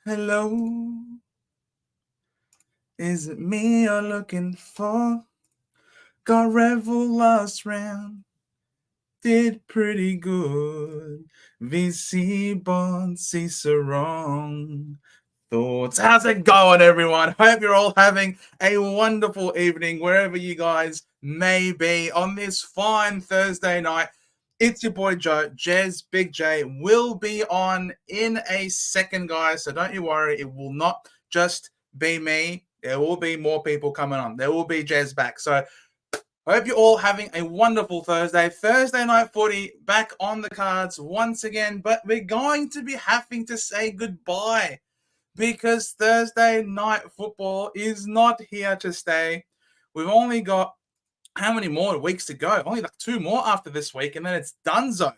Hello, is it me you're looking for? Got Revel last round, did pretty good. VC Bond, Cicerone. Thoughts. How's it going, everyone? Hope you're all having a wonderful evening wherever you guys may be on this fine Thursday night. It's your boy Joe. Jez, Big J will be on in a second, guys. So don't you worry. It will not just be me. There will be more people coming on. There will be Jez back. So I hope you're all having a wonderful Thursday. Thursday night footy back on the cards once again. But we're going to be having to say goodbye because Thursday night football is not here to stay. We've only got how many more weeks to go? Only like 2 more after this week, and then it's donezo.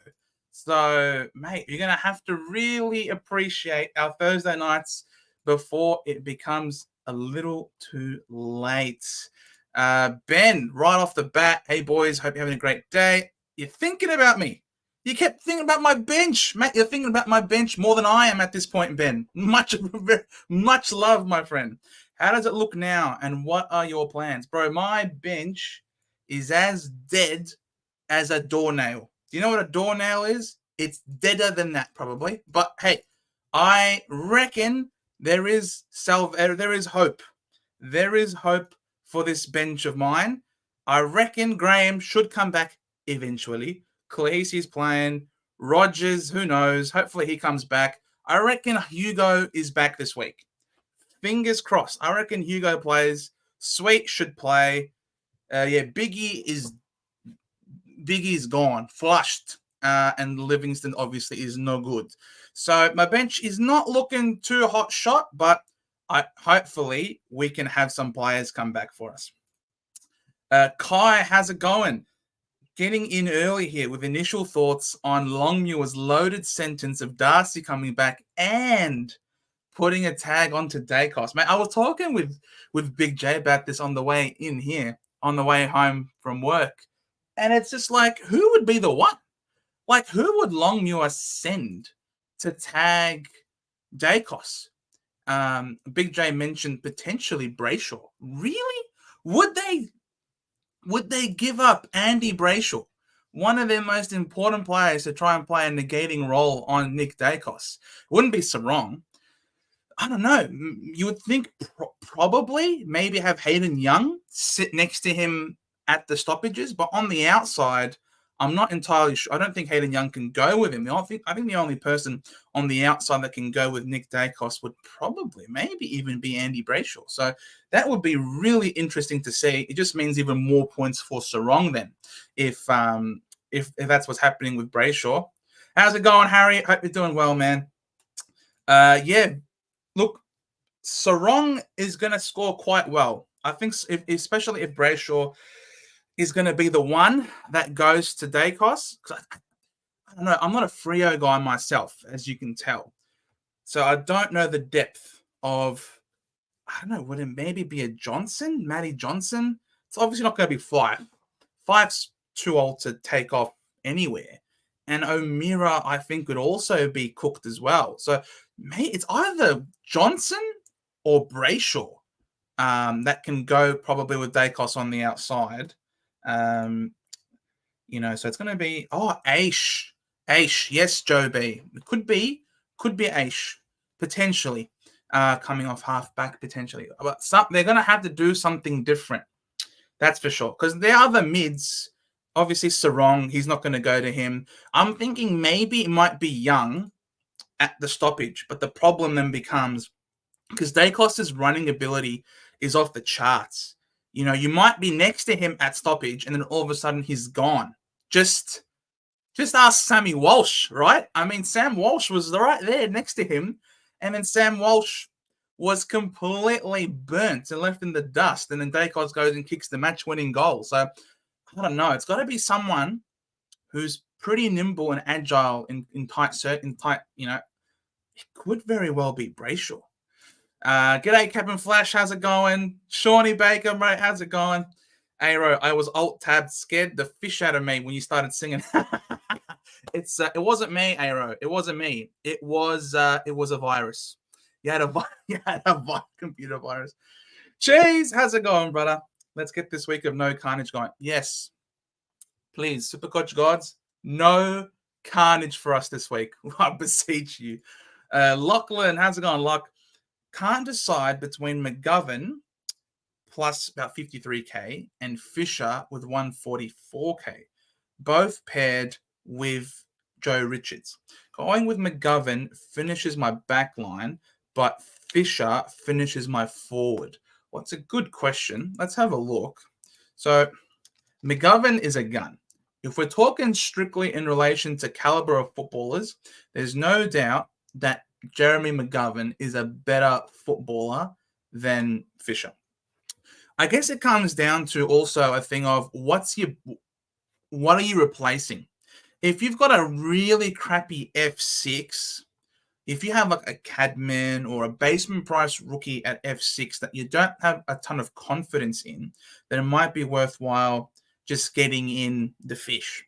So, mate, you're going to have to really appreciate our Thursday nights before it becomes a little too late. Ben, right off the bat, hey, boys, hope you're having a great day. You're thinking about me. You kept thinking about my bench, mate. You're thinking about my bench more than I am at this point, Ben. Much love, my friend. How does it look now, and what are your plans? Bro, my bench is as dead as a doornail. Do you know what a doornail is? It's deader than that, probably. But hey, I reckon there is hope. There is hope for this bench of mine. I reckon Graham should come back eventually. Khaleesi's playing. Rogers, who knows? Hopefully he comes back. I reckon Hugo is back this week. Fingers crossed. I reckon Hugo plays. Sweet should play. Biggie's gone, flushed, and Livingston obviously is no good. So my bench is not looking too hot shot, but hopefully we can have some players come back for us. Kai, how's it going? Getting in early here with initial thoughts on Longmuir's loaded sentence of Darcy coming back and putting a tag onto Daicos. Mate, I was talking with Big J about this on the way in here, on the way home from work. And it's just like, who would be the one? Like, who would Longmuir send to tag Daicos? Big J mentioned potentially Brayshaw. Really? Would they give up Andy Brayshaw, one of their most important players, to try and play a negating role on Nick Daicos? Wouldn't be so wrong. I don't know. You would think probably maybe have Hayden Young sit next to him at the stoppages, but on the outside, I'm not entirely sure. I don't think Hayden Young can go with him. I think the only person on the outside that can go with Nick Daicos would probably maybe even be Andy Brayshaw. So that would be really interesting to see. It just means even more points for Sarong then, if that's what's happening with Brayshaw. How's it going, Harry? Hope you're doing well, man. Look, Sarong is going to score quite well. I think, especially if Brayshaw is going to be the one that goes to Daicos. I don't know. I'm not a Freo guy myself, as you can tell. So I don't know the depth of, I don't know, would it maybe be a Johnson, Matty Johnson? It's obviously not going to be Fife. Fife's too old to take off anywhere. And O'Meara, I think, would also be cooked as well. So, mate, it's either Johnson or Brayshaw that can go probably with Daicos on the outside. So it's going to be, Aish. Aish, yes, Joe B. It could be Aish, potentially, coming off half-back, potentially. But they're going to have to do something different. That's for sure. Because the other mids, obviously Sarong, he's not going to go to him. I'm thinking maybe it might be Young at the stoppage. But the problem then becomes, because Daicos' running ability is off the charts. You might be next to him at stoppage, and then all of a sudden he's gone. Just ask Sammy Walsh, right? I mean, Sam Walsh was right there next to him, and then Sam Walsh was completely burnt and left in the dust, and then Daicos goes and kicks the match-winning goal. So, I don't know. It's got to be someone who's pretty nimble and agile in tight, it could very well be Brayshaw. G'day, Captain Flash. How's it going? Shawnee Baker, mate. How's it going? Aero, I was alt-tabbed, scared the fish out of me when you started singing. It wasn't me, Aero. It wasn't me. It was a virus. You had a computer virus. Cheese, how's it going, brother? Let's get this week of no carnage going. Yes, please, Supercoach gods, no carnage for us this week. I beseech you. Lachlan, how's it going, Lock? Can't decide between McGovern plus about 53k and Fisher with 144k, both paired with Joe Richards. Going with McGovern finishes my back line, but Fisher finishes my forward. What's a good question? Let's have a look. So McGovern is a gun. If we're talking strictly in relation to caliber of footballers, there's no doubt that Jeremy McGovern is a better footballer than Fisher. I guess it comes down to also a thing of what are you replacing? If you've got a really crappy F6, if you have like a Cadman or a basement price rookie at F6 that you don't have a ton of confidence in, then it might be worthwhile just getting in the fish.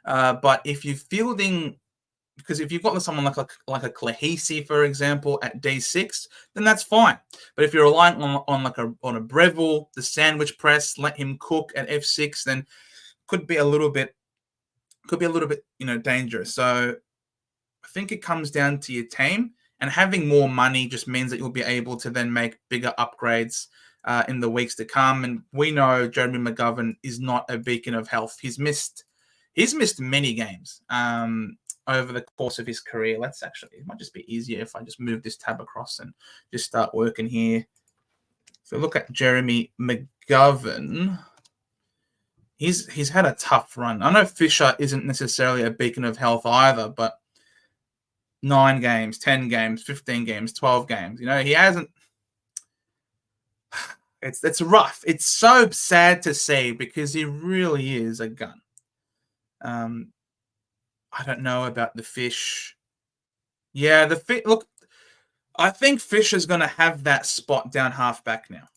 But if you're fielding, because if you've got someone like a Klahisi, for example, at D6, then that's fine. But if you're relying on a Breville, the sandwich press, let him cook at F6, then could be a little bit dangerous. So I think it comes down to your team, and having more money just means that you'll be able to then make bigger upgrades in the weeks to come. And we know Jeremy McGovern is not a beacon of health. He's missed many games over the course of his career. It might just be easier if I just move this tab across and just start working here. If we look at Jeremy McGovern, he's had a tough run. I know Fisher isn't necessarily a beacon of health either, but 9 games, 10 games, 15 games, 12 games. He hasn't. It's rough. It's so sad to see because he really is a gun. I don't know about the Fish. Yeah, look, I think Fisher's going to have that spot down halfback now.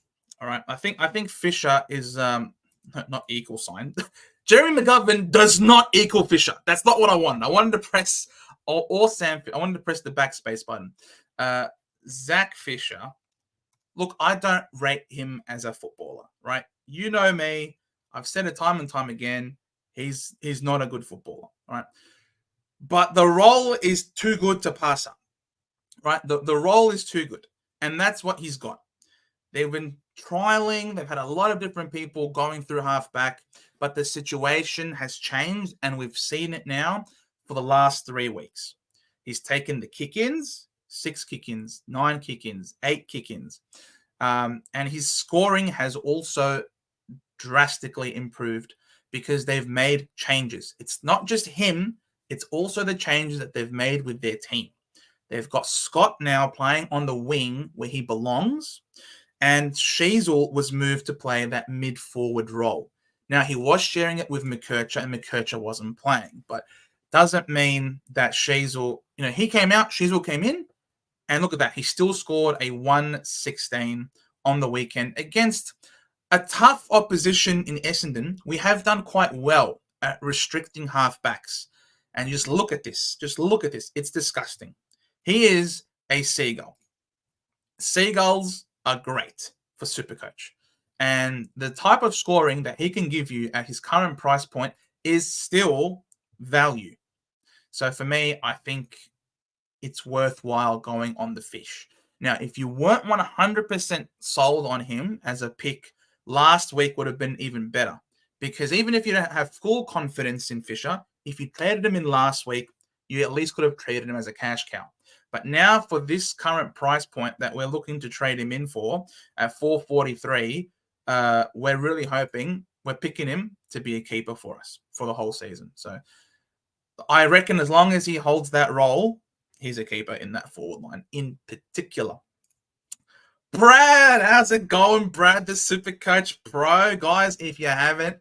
All right, I think Fisher is not equal sign. Jeremy McGovern does not equal Fisher. That's not what I wanted. I wanted to press or Sam. I wanted to press the backspace button. Zach Fisher. Look, I don't rate him as a footballer, right? You know me. I've said it time and time again. He's not a good footballer, right? But the role is too good to pass up, right? The role is too good, and that's what he's got. They've been trialing. They've had a lot of different people going through halfback, but the situation has changed, and we've seen it now for the last 3 weeks. He's taken the kick-ins, 6 kick-ins, 9 kick-ins, 8 kick-ins, and his scoring has also drastically improved because they've made changes. It's not just him. It's also the changes that they've made with their team. They've got Scott now playing on the wing where he belongs, and Sheasel was moved to play that mid-forward role. Now, he was sharing it with McKercher, and McKercher wasn't playing, but doesn't mean that Sheasel, he came out, Sheasel came in, and look at that. He still scored a 116 on the weekend against a tough opposition in Essendon. We have done quite well at restricting halfbacks. And just look at this. Just look at this. It's disgusting. He is a seagull. Seagulls are great for Supercoach. And the type of scoring that he can give you at his current price point is still value. So for me, I think it's worthwhile going on the Fish. Now, if you weren't 100% sold on him as a pick, last week would have been even better. Because even if you don't have full confidence in Fisher, if you traded him in last week, you at least could have traded him as a cash cow. But now for this current price point that we're looking to trade him in for at 443, we're really hoping we're picking him to be a keeper for us for the whole season. So I reckon as long as he holds that role, he's a keeper in that forward line in particular. Brad, how's it going, Brad, the Supercoach Pro? Guys, if you haven't,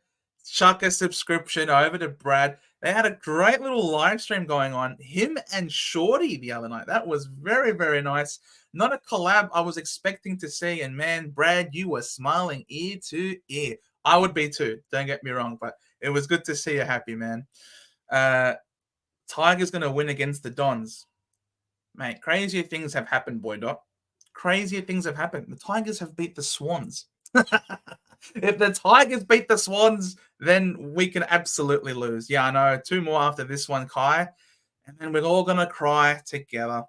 chuck a subscription over to Brad. They had a great little live stream going on, him and Shorty the other night. That was very, very nice. Not a collab I was expecting to see. And man, Brad, you were smiling ear to ear. I would be too, don't get me wrong, but it was good to see you happy, man. Tiger's going to win against the Dons. Mate, crazier things have happened, boy dot. Crazier things have happened. The Tigers have beat the Swans. If the Tigers beat the Swans, then we can absolutely lose. Yeah, I know. 2 more after this one, Kai. And then we're all going to cry together.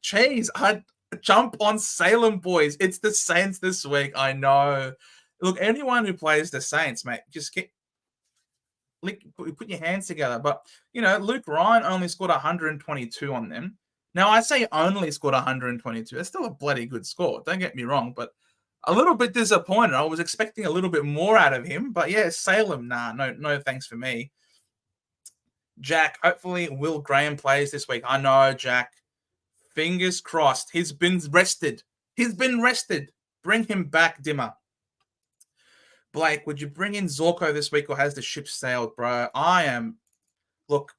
Cheese, I jump on Salem, boys. It's the Saints this week. I know. Look, anyone who plays the Saints, mate, just put your hands together. But, Luke Ryan only scored 122 on them. Now, I say only scored 122. That's still a bloody good score. Don't get me wrong, but a little bit disappointed. I was expecting a little bit more out of him. But, yeah, Salem, nah, no thanks for me. Jack, hopefully Will Graham plays this week. I know, Jack. Fingers crossed. He's been rested. Bring him back, Dimmer. Blake, would you bring in Zorko this week or has the ship sailed, bro? Look,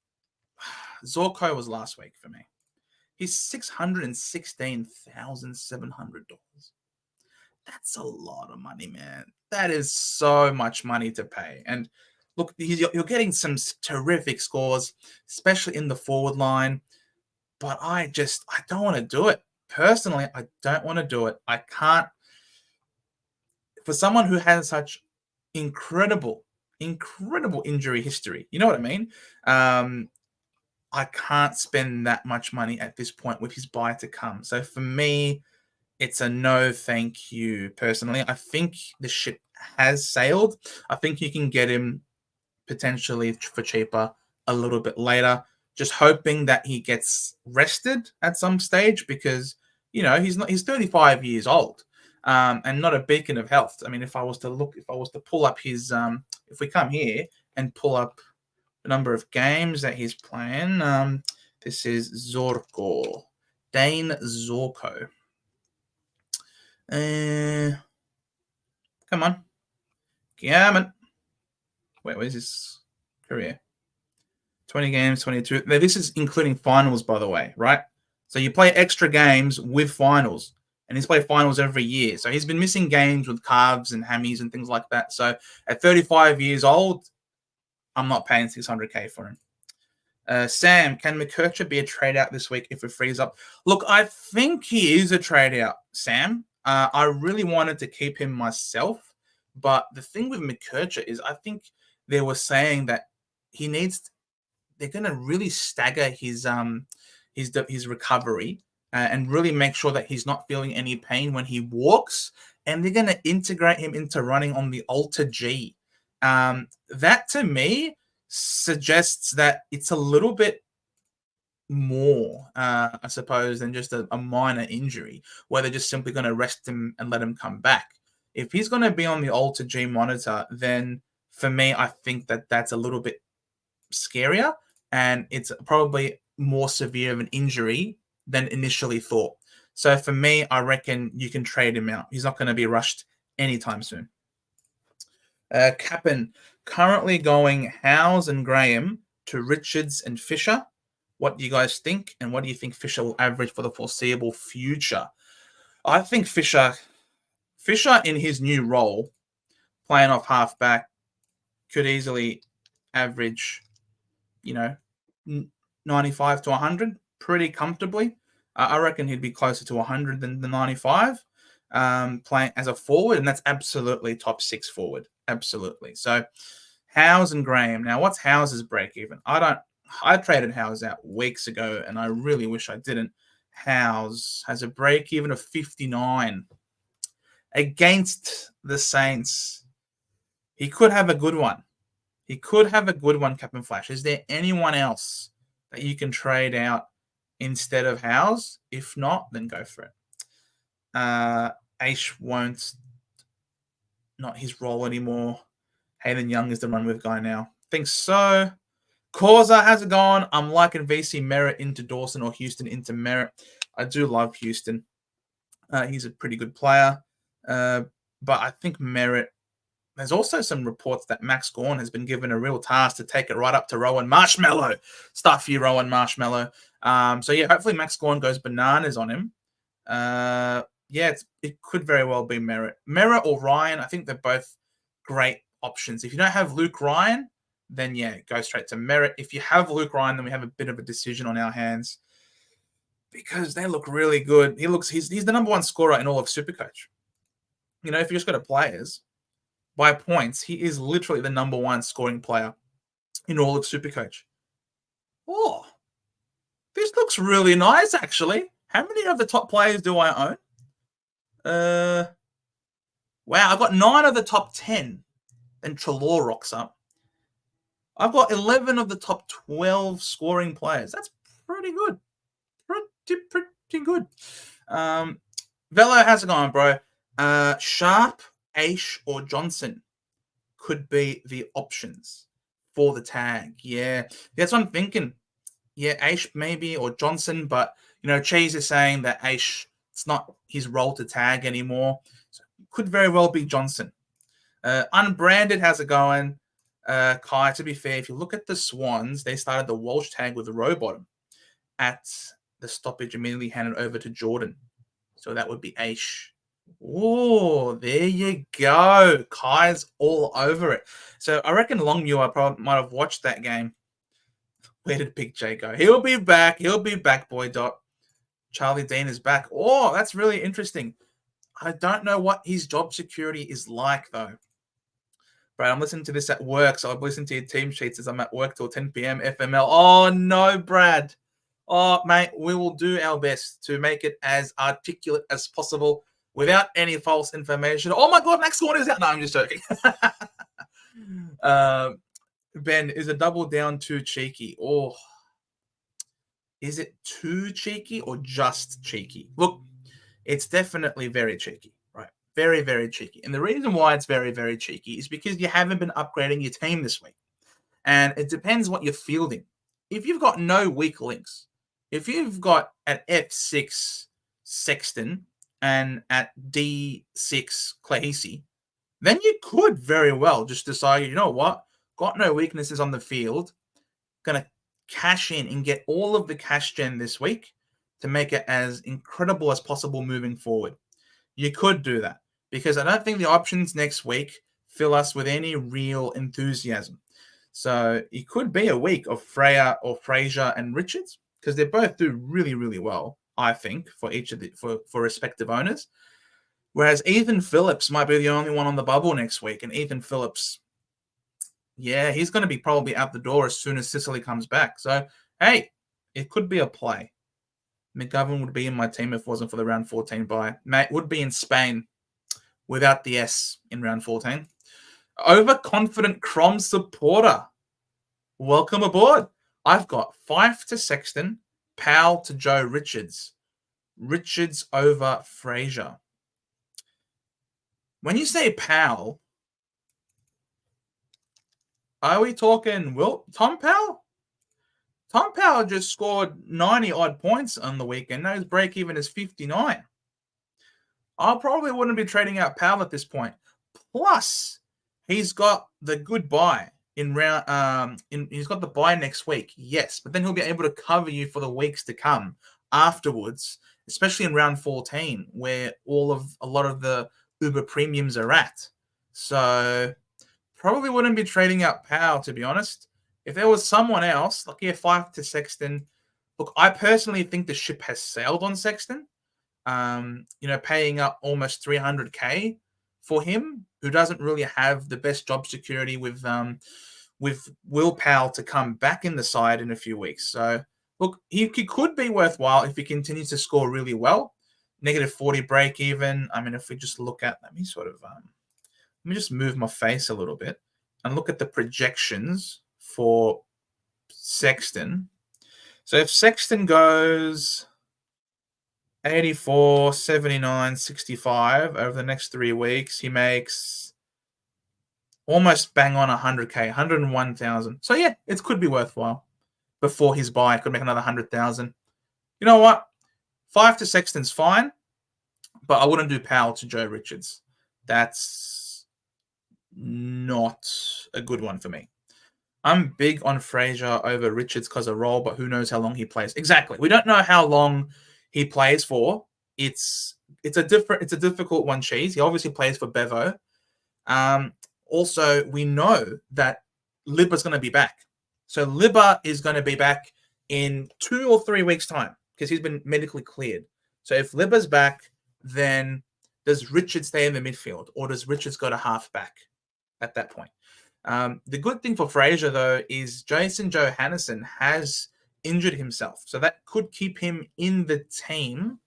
Zorko was last week for me. He's $616,700. That's a lot of money, man. That is so much money to pay. And look, you're getting some terrific scores, especially in the forward line. But I don't want to do it. Personally, I don't want to do it. I can't. For someone who has such incredible injury history, you know what I mean? I can't spend that much money at this point with his buy to come. So for me, it's a no thank you, personally. I think the ship has sailed. I think you can get him potentially for cheaper a little bit later. Just hoping that he gets rested at some stage because, he's 35 years old and not a beacon of health. I mean, if I was to pull up his, if we come here and pull up the number of games that he's playing, this is Zorko, Dane Zorko. Come on. Wait, where's his career? 20 games, 22. Now, this is including finals, by the way, right? So you play extra games with finals, and he's played finals every year. So he's been missing games with calves and hammies and things like that. So at 35 years old, I'm not paying $600K for him. Sam, can McKercher be a trade out this week if it frees up? Look, I think he is a trade out, Sam. I really wanted to keep him myself. But the thing with McKercher is I think they were saying that they're going to really stagger his recovery and really make sure that he's not feeling any pain when he walks. And they're going to integrate him into running on the Alter G. That to me suggests that it's a little bit more, I suppose, than just a minor injury where they're just simply going to rest him and let him come back. If he's going to be on the Alter G monitor, then for me, I think that that's a little bit scarier and it's probably more severe of an injury than initially thought. So for me, I reckon you can trade him out. He's not going to be rushed anytime soon. Captain, currently going Howes and Graham to Richards and Fisher. What do you guys think? And what do you think Fisher will average for the foreseeable future? I think Fisher in his new role, playing off halfback, could easily average, 95 to 100 pretty comfortably. I reckon he'd be closer to 100 than the 95 playing as a forward, and that's absolutely top 6 forward. Absolutely. So Howes and Graham. Now, what's Howes' break even? I traded Howes out weeks ago, and I really wish I didn't. Howes has a break even of 59 against the Saints. He could have a good one. Captain Flash. Is there anyone else that you can trade out instead of Howes? If not, then go for it. Aish won't. Not his role anymore. Hayden Young is the run with guy now. Think so. Causa has it gone. I'm liking VC Merritt into Dawson or Houston into Merritt. I do love Houston. He's a pretty good player. But I think Merritt. There's also some reports that Max Gawn has been given a real task to take it right up to Rowan Marshmallow. Stuff you, Rowan Marshmallow. So yeah, hopefully Max Gawn goes bananas on him. It could very well be Merritt. Merritt or Ryan, I think they're both great options. If you don't have Luke Ryan, then yeah, go straight to Merritt. If you have Luke Ryan, then we have a bit of a decision on our hands. because they look really good. He's the number one scorer in all of Supercoach. You know, if you just go to players by points, he is literally the number one scoring player in all of Supercoach. Oh, this looks really nice, actually. How many of the top players do I own? Wow, I've got 9 of the top 10. And Trelaw rocks up. I've got 11 of the top 12 scoring players. That's pretty good. Pretty good. Velo, how's it going, bro? Sharp, Aish, or Johnson could be the options for the tag. Yeah, that's what I'm thinking. Yeah, Aish maybe, or Johnson, but, you know, Cheese is saying that Aish, it's not his role to tag anymore. So could very well be Johnson. Unbranded, how's it going? Kai, to be fair, if you look at the Swans, they started the Walsh tag with the Rowbottom at the stoppage, immediately handed over to Jordan. So that would be Aish. Oh, there you go. Kai's all over it. So I reckon Longmuir probably might have watched that game. Where did Big J go? He'll be back. He'll be back, boy. Dot. Charlie Dean is back. Oh, that's really interesting. I don't know what his job security is like, though. Brad, I'm listening to this at work, so I'll listen to your team sheets as I'm at work till 10 p.m. FML. Oh, no, Brad. Oh, mate, we will do our best to make it as articulate as possible without any false information. Oh, my God, next one is out. No, I'm just joking. Ben, is a double down too cheeky? Oh, is it too cheeky or just cheeky? Look, it's definitely very cheeky, right? Very, very cheeky. And the reason why it's very, very cheeky is because you haven't been upgrading your team this week. And it depends what you're fielding. If you've got no weak links, if you've got at F6 Sexton and at D6 Clahisi, then you could very well just decide, you know what, got no weaknesses on the field, going to cash in and get all of the cash gen this week to make it as incredible as possible moving forward. You could do that because I don't think the options next week fill us with any real enthusiasm. So it could be a week of Freya or Fraser and Richards because they both do really, really well, I think, for each of the for respective owners. Whereas Ethan Phillips might be the only one on the bubble next week. And Ethan Phillips, yeah, he's going to be probably out the door as soon as Sicily comes back. So, hey, it could be a play. McGovern would be in my team if it wasn't for the round 14 bye. Mate, would be in Spain without the S in round 14. Overconfident Crom supporter. Welcome aboard. I've got Fife to Sexton, Powell to Joe Richards. Richards over Fraser. When you say Powell, are we talking Tom Powell? Tom Powell just scored 90-odd points on the weekend. Now his break-even is 59. I probably wouldn't be trading out Powell at this point. Plus, he's got the good buy in round. He's got the buy next week, yes, but then he'll be able to cover you for the weeks to come afterwards, especially in round 14, where a lot of the Uber premiums are at. So probably wouldn't be trading out Powell, to be honest. If there was someone else, like Fife to Sexton, look, I personally think the ship has sailed on Sexton. Paying up almost 300K for him, who doesn't really have the best job security with Will Powell to come back in the side in a few weeks. So, look, he could be worthwhile if he continues to score really well. Negative 40 break even. I mean, if we just look at, let me just move my face a little bit and look at the projections for Sexton. So if Sexton goes 84, 79, 65 over the next 3 weeks, he makes almost bang on 100K, 101,000. So yeah, it could be worthwhile. Before his buy, could make another 100,000. You know what? Fife to Sexton's fine, but I wouldn't do Powell to Joe Richards. That's not a good one for me. I'm big on Fraser over Richards because of role, but who knows how long he plays. Exactly. We don't know how long he plays for. It's a difficult one, Cheese. He obviously plays for Bevo. Also, we know that Libba's going to be back. So Libba is going to be back in 2 or 3 weeks' time. because he's been medically cleared. So if Libba's back, then does Richard stay in the midfield, or does Richards go to halfback at that point? The good thing for Fraser, though, is Jason Johannesson has injured himself. So that could keep him in the team.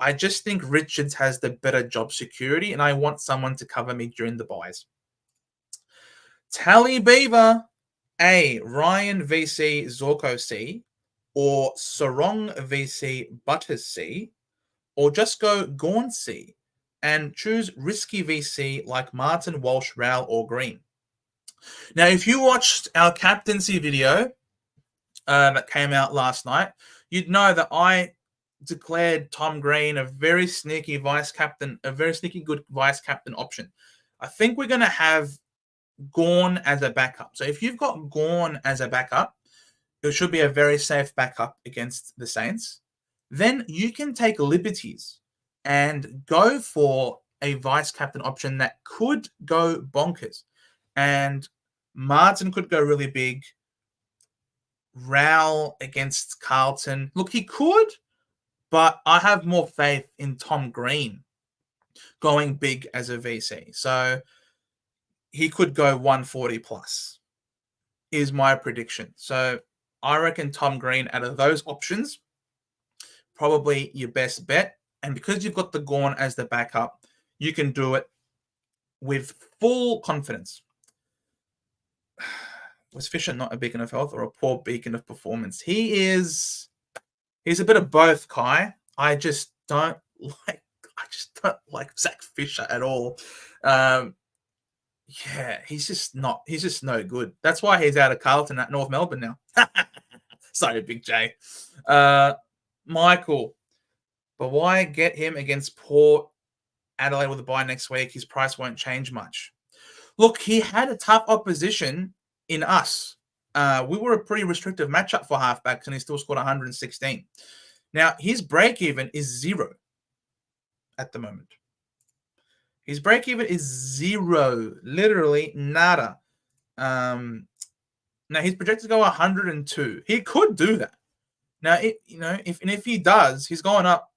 I just think Richards has the better job security, and I want someone to cover me during the buys. Tally Beaver, A, Ryan VC Zorko C, or Sarong VC Butters C, or just go Gorn C and choose risky VC like Martin, Walsh, Rowell, or Green. Now, if you watched our captaincy video that came out last night, you'd know that I declared Tom Green a very sneaky vice captain, a very sneaky good vice captain option. I think we're going to have Gorn as a backup. So if you've got Gorn as a backup, it should be a very safe backup against the Saints. Then you can take liberties and go for a vice captain option that could go bonkers. And Martin could go really big. Rowell against Carlton. Look, he could, but I have more faith in Tom Green going big as a VC. So he could go 140 plus, is my prediction. So I reckon Tom Green, out of those options, probably your best bet. And because you've got the Gorn as the backup, you can do it with full confidence. Was Fisher not a beacon of health or a poor beacon of performance? He's a bit of both, Kai. I just don't like Zach Fisher at all. Yeah, he's just no good. That's why he's out of Carlton at North Melbourne now. Sorry, Big J. Michael, but why get him against Port Adelaide with a bye next week? His price won't change much. Look, he had a tough opposition in us. We were a pretty restrictive matchup for halfbacks, and he still scored 116. Now, his break-even is 0 at the moment. His break-even is 0, literally nada. Now, he's projected to go 102. He could do that. Now, if he does, he's going up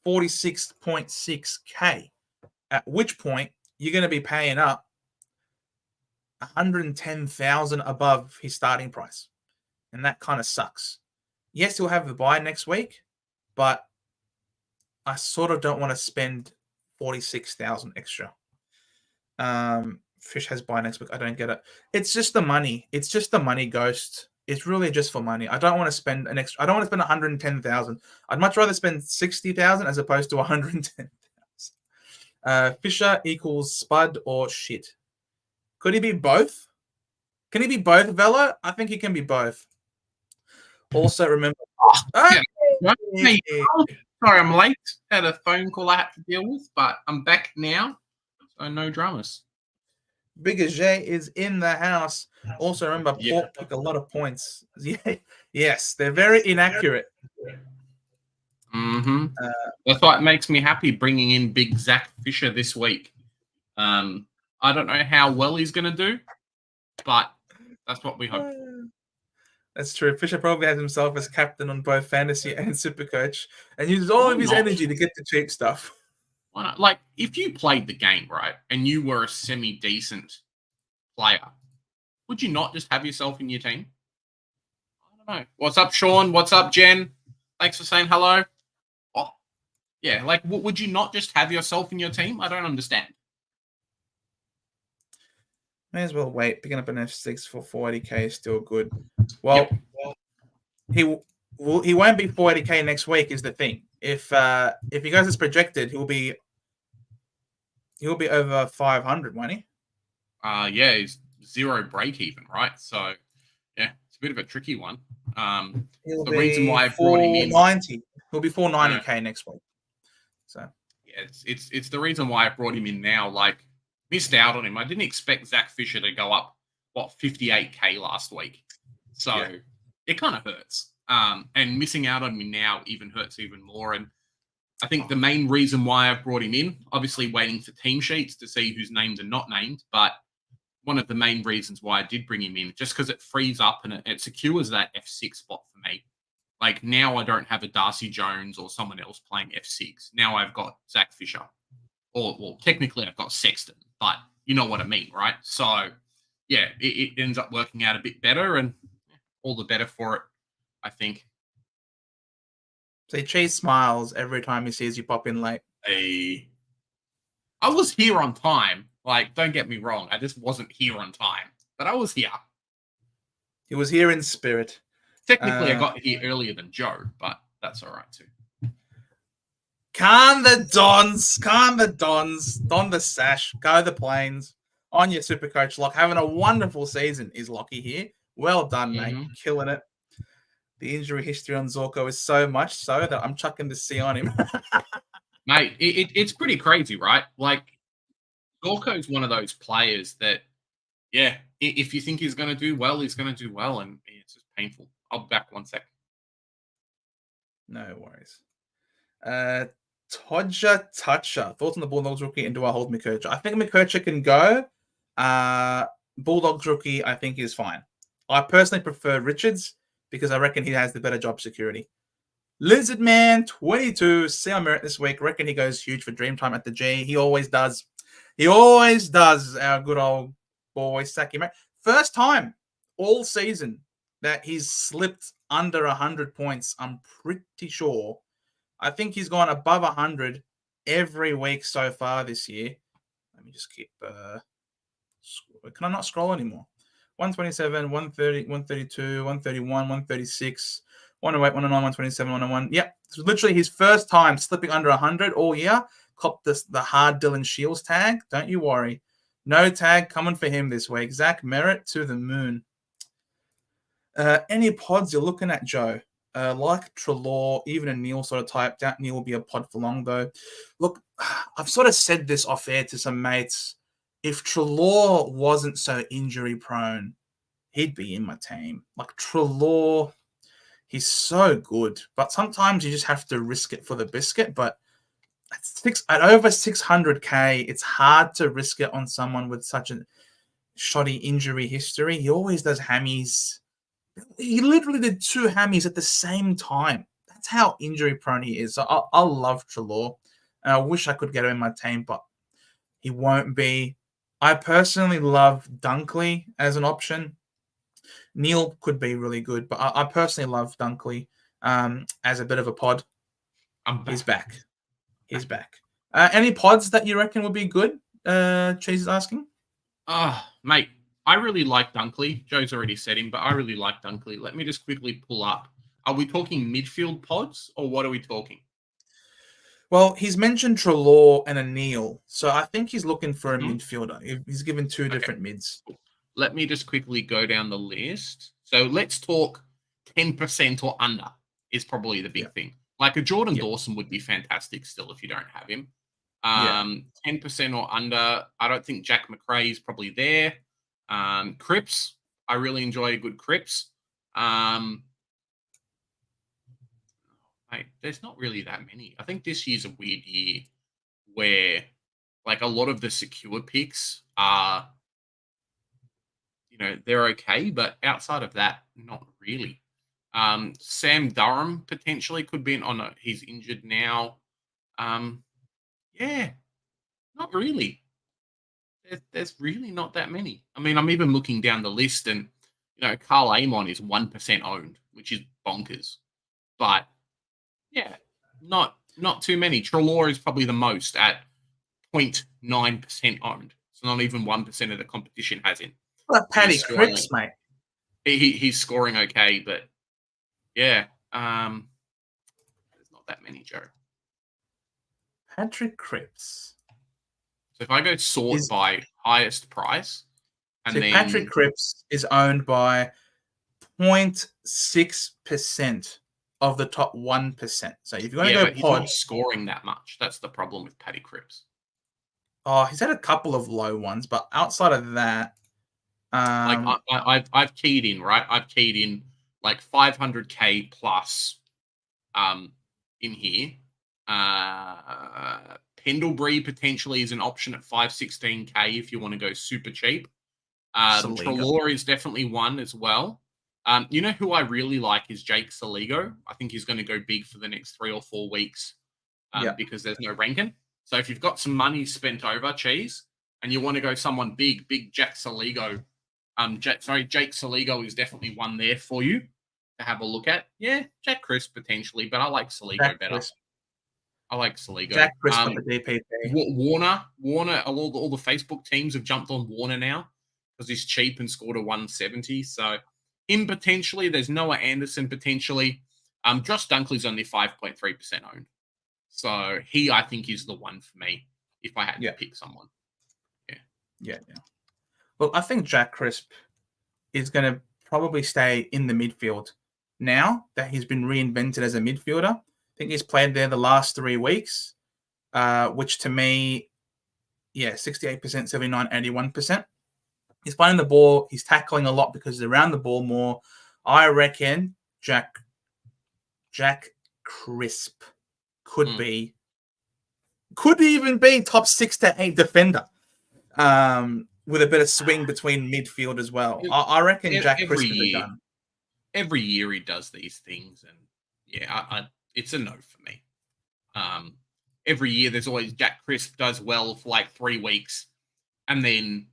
46.6K, at which point you're going to be paying up 110,000 above his starting price. And that kind of sucks. Yes, he'll have the bye next week, but I sort of don't want to spend 46,000 extra. Fish has bye next week. I don't get it. It's just the money. It's just the money, Ghost. It's really just for money. I don't want to spend an extra. I don't want to spend 110,000. I'd much rather spend 60,000 as opposed to 110,000. Fisher equals Spud or shit. Could he be both? Can he be both, Velo? I think he can be both. Also, remember. Hey, sorry, I'm late. Had a phone call I had to deal with, but I'm back now, so no dramas. Bigger J is in the house. Also, remember, Port took a lot of points. Yes, they're very inaccurate. Mm-hmm. That's why it makes me happy bringing in big Zach Fisher this week. I don't know how well he's going to do, but that's what we hope. That's true. Fisher probably has himself as captain on both fantasy and Supercoach and uses all of his energy to get the cheap stuff. Why not? Like, if you played the game, right, and you were a semi-decent player, would you not just have yourself in your team? I don't know. What's up, Sean? What's up, Jen? Thanks for saying hello. Oh, yeah, like, would you not just have yourself in your team? I don't understand. May as well wait. Picking up an F6 for 480k is still good. Well, he won't be 480k next week is the thing. If he goes as projected, he'll be over 500, won't he? Yeah, he's 0 break even, right? So yeah, it's a bit of a tricky one. He'll the be reason why I brought him in, 490. He'll be 490k next week. So yeah, it's the reason why I brought him in now. Like, missed out on him. I didn't expect Zach Fisher to go up 58k last week. So it kind of hurts. And missing out on me now even hurts even more. And I think the main reason why I brought him in, obviously waiting for team sheets to see whose names are not named, but one of the main reasons why I did bring him in, just because it frees up and it secures that F6 spot for me. Like now I don't have a Darcy Jones or someone else playing F6. Now I've got Zach Fisher. Or, well, technically I've got Sexton, but you know what I mean, right? So, yeah, it ends up working out a bit better and all the better for it, I think. So Cheese smiles every time he sees you pop in late. I was here on time. Like, don't get me wrong. I just wasn't here on time. But I was here. He was here in spirit. Technically, I got here earlier than Joe, but that's all right too. Calm the Dons. Calm the Dons. Don the sash. Go the Plains. On your super coach, Lock. Having a wonderful season is Lockie here. Well done, mate. Killing it. The injury history on Zorko is so much so that I'm chucking the C on him. Mate, it's pretty crazy, right? Like, Zorko's one of those players that, yeah, if you think he's going to do well, he's going to do well, and it's just painful. I'll be back 1 sec. No worries. Todger Toucher. Thoughts on the Bulldogs rookie, and do I hold McKercher? I think McKercher can go. Bulldogs rookie, I think, is fine. I personally prefer Richards because I reckon he has the better job security. Lizard Man 22, see on merit this week. Reckon he goes huge for Dreamtime at the G. He always does. He always does, our good old boy, Saki. First time all season that he's slipped under 100 points, I'm pretty sure. I think he's gone above 100 every week so far this year. Let me just keep... can I not scroll anymore? 127, 130, 132, 131, 136, 108, 109, 127, 101. Yep. It's literally his first time slipping under 100 all year. Cop the hard Dylan Shields tag. Don't you worry. No tag coming for him this week. Zach Merritt to the moon. Any pods you're looking at, Joe? Like Trelaw, even a Neil sort of type. Doubt Neil will be a pod for long, though. Look, I've sort of said this off air to some mates. If Trelaw wasn't so injury prone, he'd be in my team. Like Trelaw, he's so good, but sometimes you just have to risk it for the biscuit. But at over 600K, it's hard to risk it on someone with such a shoddy injury history. He always does hammies. He literally did 2 hammies at the same time. That's how injury prone he is. So I love Trelaw, and I wish I could get him in my team, but he won't be. I personally love Dunkley as an option. Neil could be really good, but I personally love Dunkley as a bit of a pod. He's back. He's back. Any pods that you reckon would be good? Cheese is asking. Mate, I really like Dunkley. Joe's already said him, but I really like Dunkley. Let me just quickly pull up. Are we talking midfield pods, or what are we talking? Well, he's mentioned Trelaw and a Neil, so I think he's looking for a midfielder. He's given 2 different mids. Let me just quickly go down the list. So let's talk 10% or under is probably the big thing. Like a Jordan Dawson would be fantastic still if you don't have him. 10% or under. I don't think Jack McRae is probably there. Cripps, I really enjoy a good Cripps. Mate, there's not really that many. I think this year's a weird year where, like, a lot of the secure picks are, they're okay, but outside of that, not really. Sam Durham potentially could be he's injured now. Yeah, not really. There's really not that many. I mean, I'm even looking down the list, and Carl Amon is 1% owned, which is bonkers. But yeah, not too many. Trelaw is probably the most at 0.9% owned. So not even 1% of the competition has him. Well, Paddy Cripps, mate. He's scoring okay, but yeah, there's not that many, Joe. Patrick Cripps. So if I go sort by highest price, and then Patrick Cripps is owned by 0.6% of the top 1%. So if you're going to go he's not scoring that much. That's the problem with Paddy Cripps. Oh, he's had a couple of low ones, but outside of that, I've keyed in, right? I've keyed in like 500K plus in here. Pendlebury potentially is an option at 516K if you want to go super cheap. Trelaw is definitely one as well. You know who I really like is Jake Saligo. I think he's going to go big for the next 3 or 4 weeks because there's no ranking. So if you've got some money spent over cheese and you want to go someone big Jack Saligo, Jake Saligo is definitely one there for you to have a look at. Yeah, Jack Crisp potentially, but I like Saligo better. I like Saligo. Jack Crisp on the DPP. Warner, all the Facebook teams have jumped on Warner now because he's cheap and scored a 170. So him potentially, there's Noah Anderson potentially. Josh Dunkley's only 5.3% owned. So he, I think, is the one for me if I had to pick someone. Yeah. Well, I think Jack Crisp is going to probably stay in the midfield now that he's been reinvented as a midfielder. I think he's played there the last 3 weeks, which to me, 68%, 79, 81%. He's finding the ball. He's tackling a lot because he's around the ball more. I reckon Jack Crisp could even be top 6 to 8 defender with a bit of swing between midfield as well. I reckon Jack Crisp is done. Every year he does these things, and it's a no for me. Every year there's always Jack Crisp does well for like 3 weeks, and then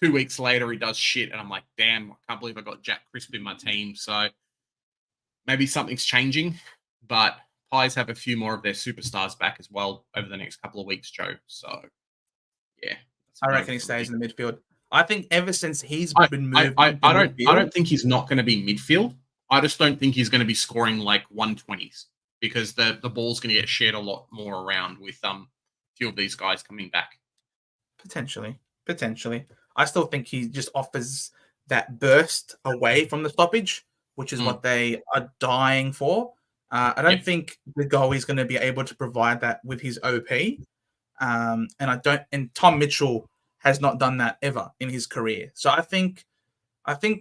2 weeks later he does shit, and I'm like, damn, I can't believe I got Jack Crisp in my team. So maybe something's changing, but Pies have a few more of their superstars back as well over the next couple of weeks, Joe. So yeah, I reckon he stays in the midfield. I think ever since he's been moved, I don't think he's not going to be midfield. I just don't think he's going to be scoring like 120s because the ball's going to get shared a lot more around with a few of these guys coming back. Potentially. I still think he just offers that burst away from the stoppage, which is what they are dying for. I don't think the goalie's going to be able to provide that with his OP. And Tom Mitchell has not done that ever in his career. So I think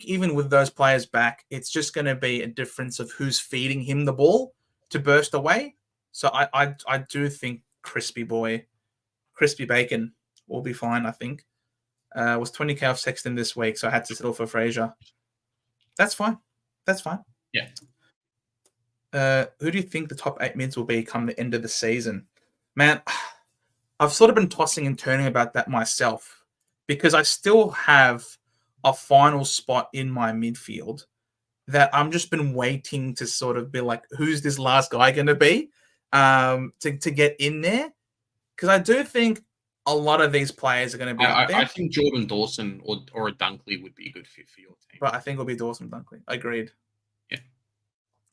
even with those players back, it's just going to be a difference of who's feeding him the ball to burst away. So I do think Crispy Bacon will be fine, I think. Was 20k off Sexton this week, so I had to settle for Fraser. That's fine. Yeah. Who do you think the top 8 mids will be come the end of the season? Man, I've sort of been tossing and turning about that myself because I still have a final spot in my midfield that I'm just been waiting to sort of be like, who's this last guy going to be to get in there? Because I do think a lot of these players are going to be up there. I think Jordan Dawson or a Dunkley would be a good fit for your team. But I think it'll be Dawson Dunkley. Agreed. Yeah.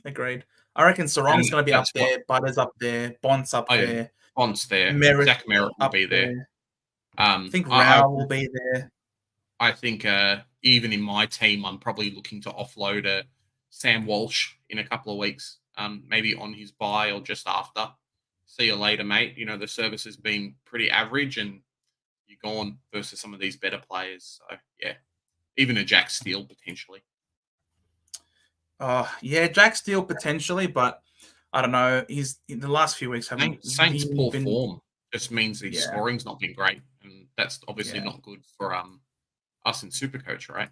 Agreed. I reckon Sarong's going to be up there. Butter's up there. Bont's up there. Bont's there. Zach Merritt will be there. I think Rao will be there. I think even in my team, I'm probably looking to offload Sam Walsh in a couple of weeks, maybe on his bye or just after. See you later, mate. You know, the service has been pretty average and you're gone versus some of these better players. So, yeah, even a Jack Steele potentially. Jack Steele potentially, but I don't know. He's in the last few weeks having Saints poor form just means his scoring's not been great, and that's obviously not good for us in Supercoach, right?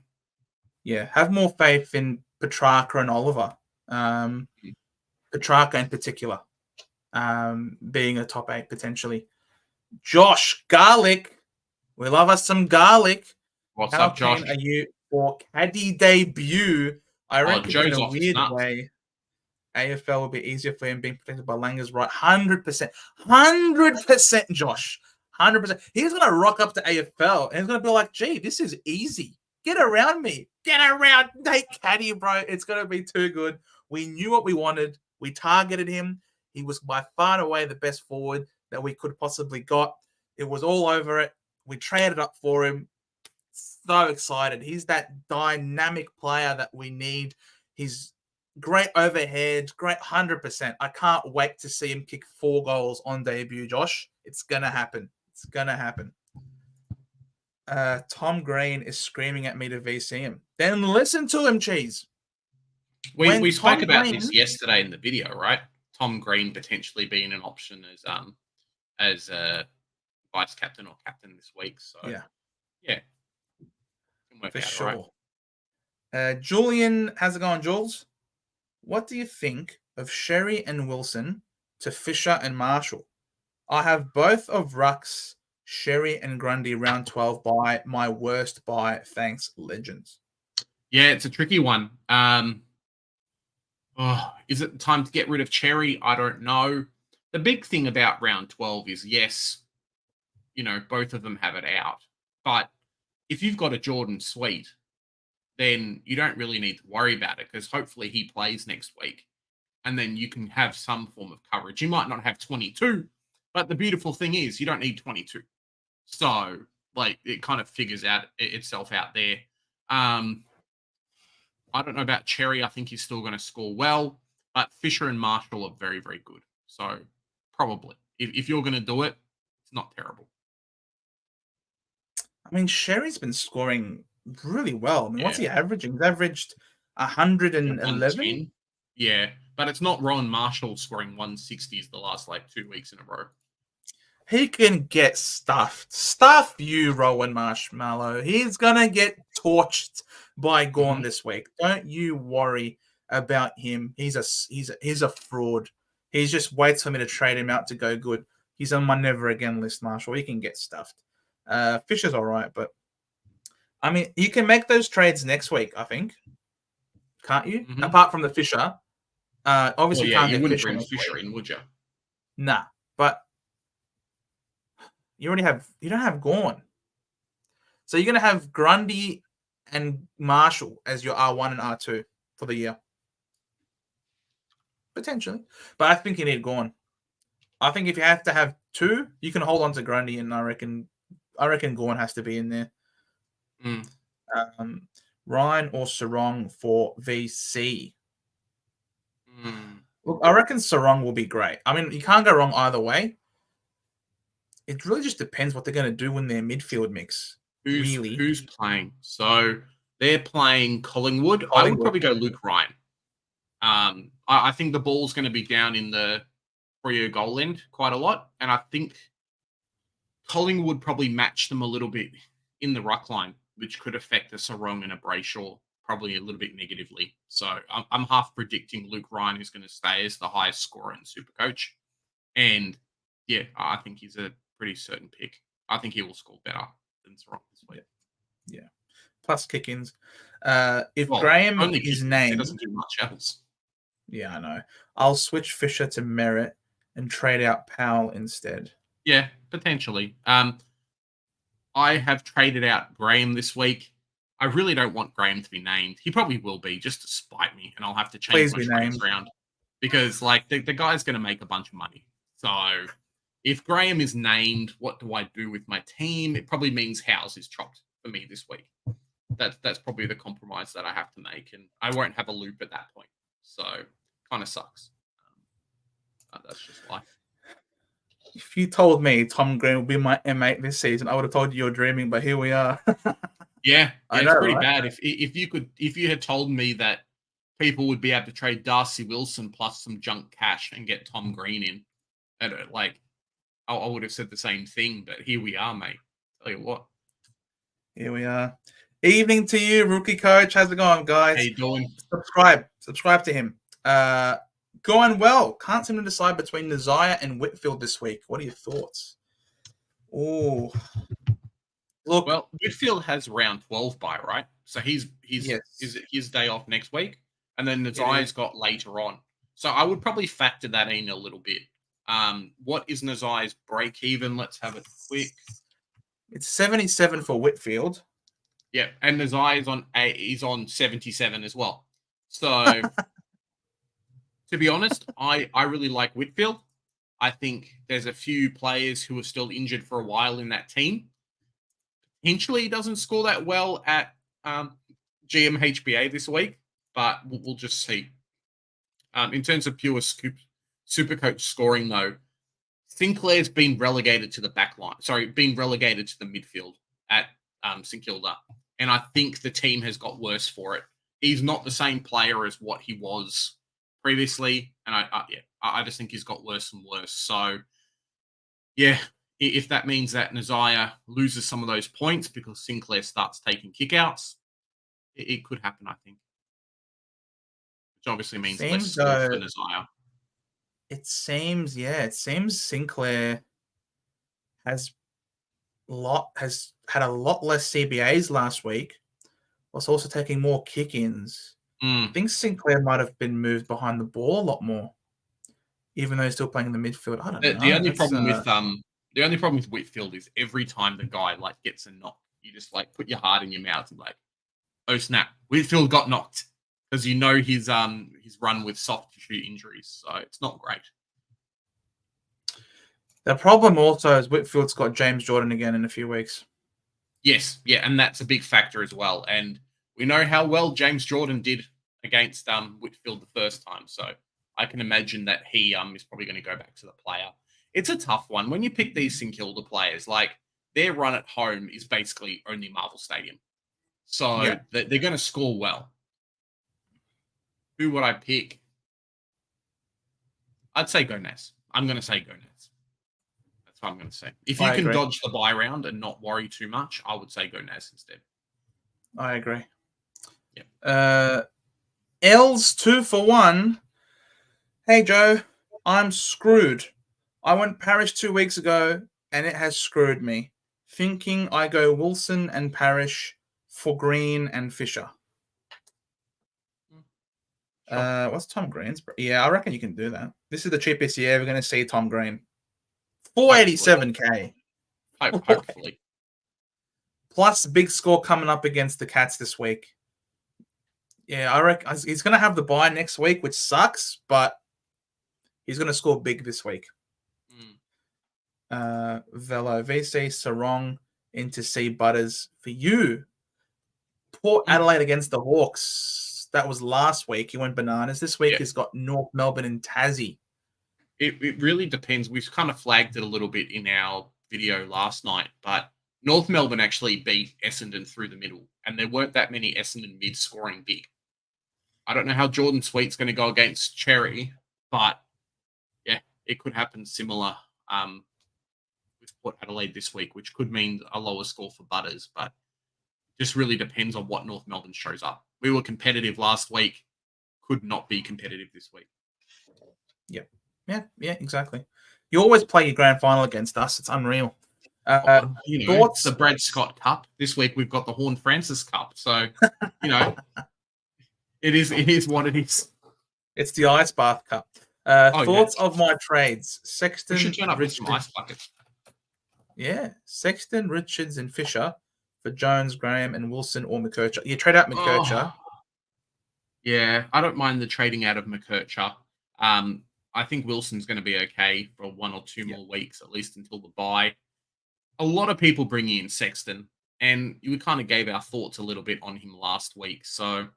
Yeah, have more faith in Petrarca and Oliver. Petrarca in particular, being a top 8 potentially. Josh Garlic, we love us some garlic. What's up, Josh? How keen are you for caddy debut? I reckon in a weird way, AFL will be easier for him being protected by Langer's right. 100%. 100%, Josh. 100%. He's going to rock up to AFL and he's going to be like, gee, this is easy. Get around me. Get around Nate Caddy, bro. It's going to be too good. We knew what we wanted. We targeted him. He was by far and away the best forward that we could possibly got. It was all over it. We traded up for him. So excited. He's that dynamic player that we need. He's great overhead, great 100%. I can't wait to see him kick 4 goals on debut, Josh. It's going to happen. It's going to happen. Tom Green is screaming at me to VC him. Then listen to him, Cheese. We spoke about this yesterday in the video, right? Tom Green potentially being an option as a vice captain or captain this week. So, yeah. For sure. Right. Julian, how's it going, Jules? What do you think of Sherry and Wilson to Fisher and Marshall? I have both of Ruck's Sherry and Grundy round 12 by my worst buy. Thanks, legends. Yeah, it's a tricky one. Is it time to get rid of Cherry? I don't know. The big thing about round 12 is, yes, both of them have it out. But if you've got a Jordan Sweet, then you don't really need to worry about it because hopefully he plays next week. And then you can have some form of coverage. You might not have 22, but the beautiful thing is you don't need 22. So, it kind of figures out itself out there. I don't know about Cherry. I think he's still going to score well, but Fisher and Marshall are very, very good. So, probably. If you're going to do it, it's not terrible. I mean, Sherry's been scoring really well. I mean, what's he Yeah. averaging? He's averaged 111. Yeah, but it's not Rowan Marshall scoring 160s the last 2 weeks in a row. He can get stuffed. Stuff you, Rowan Marshmallow. He's gonna get torched by Gorn this week. Don't you worry about him. He's a fraud. He's just waits for me to trade him out to go good. He's on my never again list, Marshall. He can get stuffed. Fisher's all right, but I mean, you can make those trades next week, I think. Can't you? Apart from the Fisher. Obviously, well, can't you get wouldn't Fisher bring Fisher in, would you? Nah, but you don't have Gorn. So you're going to have Grundy and Marshall as your R1 and R2 for the year. Potentially. But I think you need Gorn. I think if you have to have two, you can hold on to Grundy, and I reckon Gorn has to be in there. Ryan or Sarong for VC. Look, I reckon Sarong will be great. I mean, you can't go wrong either way. It really just depends what they're going to do in their midfield mix. Who's playing? So they're playing Collingwood. I would probably go Luke Ryan. I think the ball's going to be down in the Freo goal end quite a lot, and I think Collingwood probably match them a little bit in the ruck line, which could affect a Sarong and a Brayshaw probably a little bit negatively. So I'm half predicting Luke Ryan is going to stay as the highest scorer in Supercoach, and yeah, I think he's a pretty certain pick. I think he will score better than Sarong this week. Yeah, plus kick-ins. If Graham is named, he doesn't do much else. Yeah, I know. I'll switch Fisher to Merritt and trade out Powell instead. Yeah, potentially. I have traded out Graham this week. I really don't want Graham to be named. He probably will be, just to spite me, and I'll have to change my trades around because, the guy's going to make a bunch of money. So, if Graham is named, what do I do with my team? It probably means Howes is chopped for me this week. That's probably the compromise that I have to make, and I won't have a loop at that point. So, kind of sucks. That's just life. If you told me Tom Green would be my M8 this season, I would have told you you're dreaming, but here we are. Yeah, it's pretty bad. If you had told me that people would be able to trade Darcy Wilson plus some junk cash and get Tom Green in, I would have said the same thing. But here we are, mate. Tell you what. Here we are. Evening to you, rookie coach. How's it going, guys? How you doing? Subscribe to him. Going well. Can't seem to decide between Nazaya and Whitfield this week. What are your thoughts? Oh, look. Well, Midfield has round 12 bye, right? So he's his day off next week, and then Nazaya's got later on. So I would probably factor that in a little bit. What is Nazaya's break even? Let's have it quick. It's 77 for Whitfield. Yeah, and Nazaya is on 77 as well. So to be honest, I really like Whitfield. I think there's a few players who are still injured for a while in that team. Potentially he doesn't score that well at GMHBA this week, but we'll just see. In terms of pure Supercoach scoring, though, Sinclair's been relegated to the back line. Sorry, been relegated to the midfield at St Kilda. And I think the team has got worse for it. He's not the same player as what he was previously. And I just think he's got worse and worse. So, yeah, if that means that Nazaya loses some of those points because Sinclair starts taking kickouts, It could happen, I think. Which obviously means less Seems score for though. Nazaya. It seems Sinclair has had a lot less CBAs last week. Was also taking more kick-ins. I think Sinclair might have been moved behind the ball a lot more, even though he's still playing in the midfield. I don't know. The only problem with Whitfield is every time the guy like gets a knock, you just like put your heart in your mouth and like, oh snap, Whitfield got knocked, because you know his run with soft tissue injuries, so it's not great. The problem also is Whitfield's got James Jordan again in a few weeks. Yes, yeah, and that's a big factor as well. And we know how well James Jordan did against Whitfield the first time, so I can imagine that he is probably going to go back to the player. It's a tough one when you pick these St Kilda players. Like their run at home is basically only Marvel Stadium, so they're going to score well. Who would I pick? I'd say Gomez. I'm going to say Gomez. That's what I'm going to say. If you can dodge the bye round and not worry too much, I would say Gomez instead. I agree. Yeah. L's 2 for 1. Hey, Joe, I'm screwed. I went Parrish 2 weeks ago, and it has screwed me. Thinking I go Wilson and Parrish for Green and Fisher. Sure. What's Tom Green's? Yeah, I reckon you can do that. This is the cheapest year we're going to see Tom Green. 487k. Hopefully. Plus big score coming up against the Cats this week. Yeah, I reckon he's going to have the bye next week, which sucks, but he's going to score big this week. Velo, VC, Sarong into C Butters for you. Port Adelaide against the Hawks. That was last week. He went bananas. This week he's got North Melbourne and Tassie. It really depends. We've kind of flagged it a little bit in our video last night, but North Melbourne actually beat Essendon through the middle, and there weren't that many Essendon mids scoring big. I don't know how Jordan Sweet's going to go against Cherry, but yeah, it could happen similar with Port Adelaide this week, which could mean a lower score for Butters, but just really depends on what North Melbourne shows up. We were competitive last week, could not be competitive this week. Yeah, exactly. You always play your grand final against us. It's unreal. Thoughts? It's the Brad Scott Cup. This week we've got the Horn Francis Cup. So, it is what it is. It's the Ice Bath Cup. Thoughts of my trades. Sexton, we should turn up Richards, with some ice buckets. Yeah, Sexton, Richards, and Fisher for Jones, Graham, and Wilson or McKercher. You trade out McKercher. Yeah, I don't mind the trading out of McKercher. I think Wilson's going to be okay for 1 or 2 more weeks, at least until the bye. A lot of people bring in Sexton, and we kind of gave our thoughts a little bit on him last week, so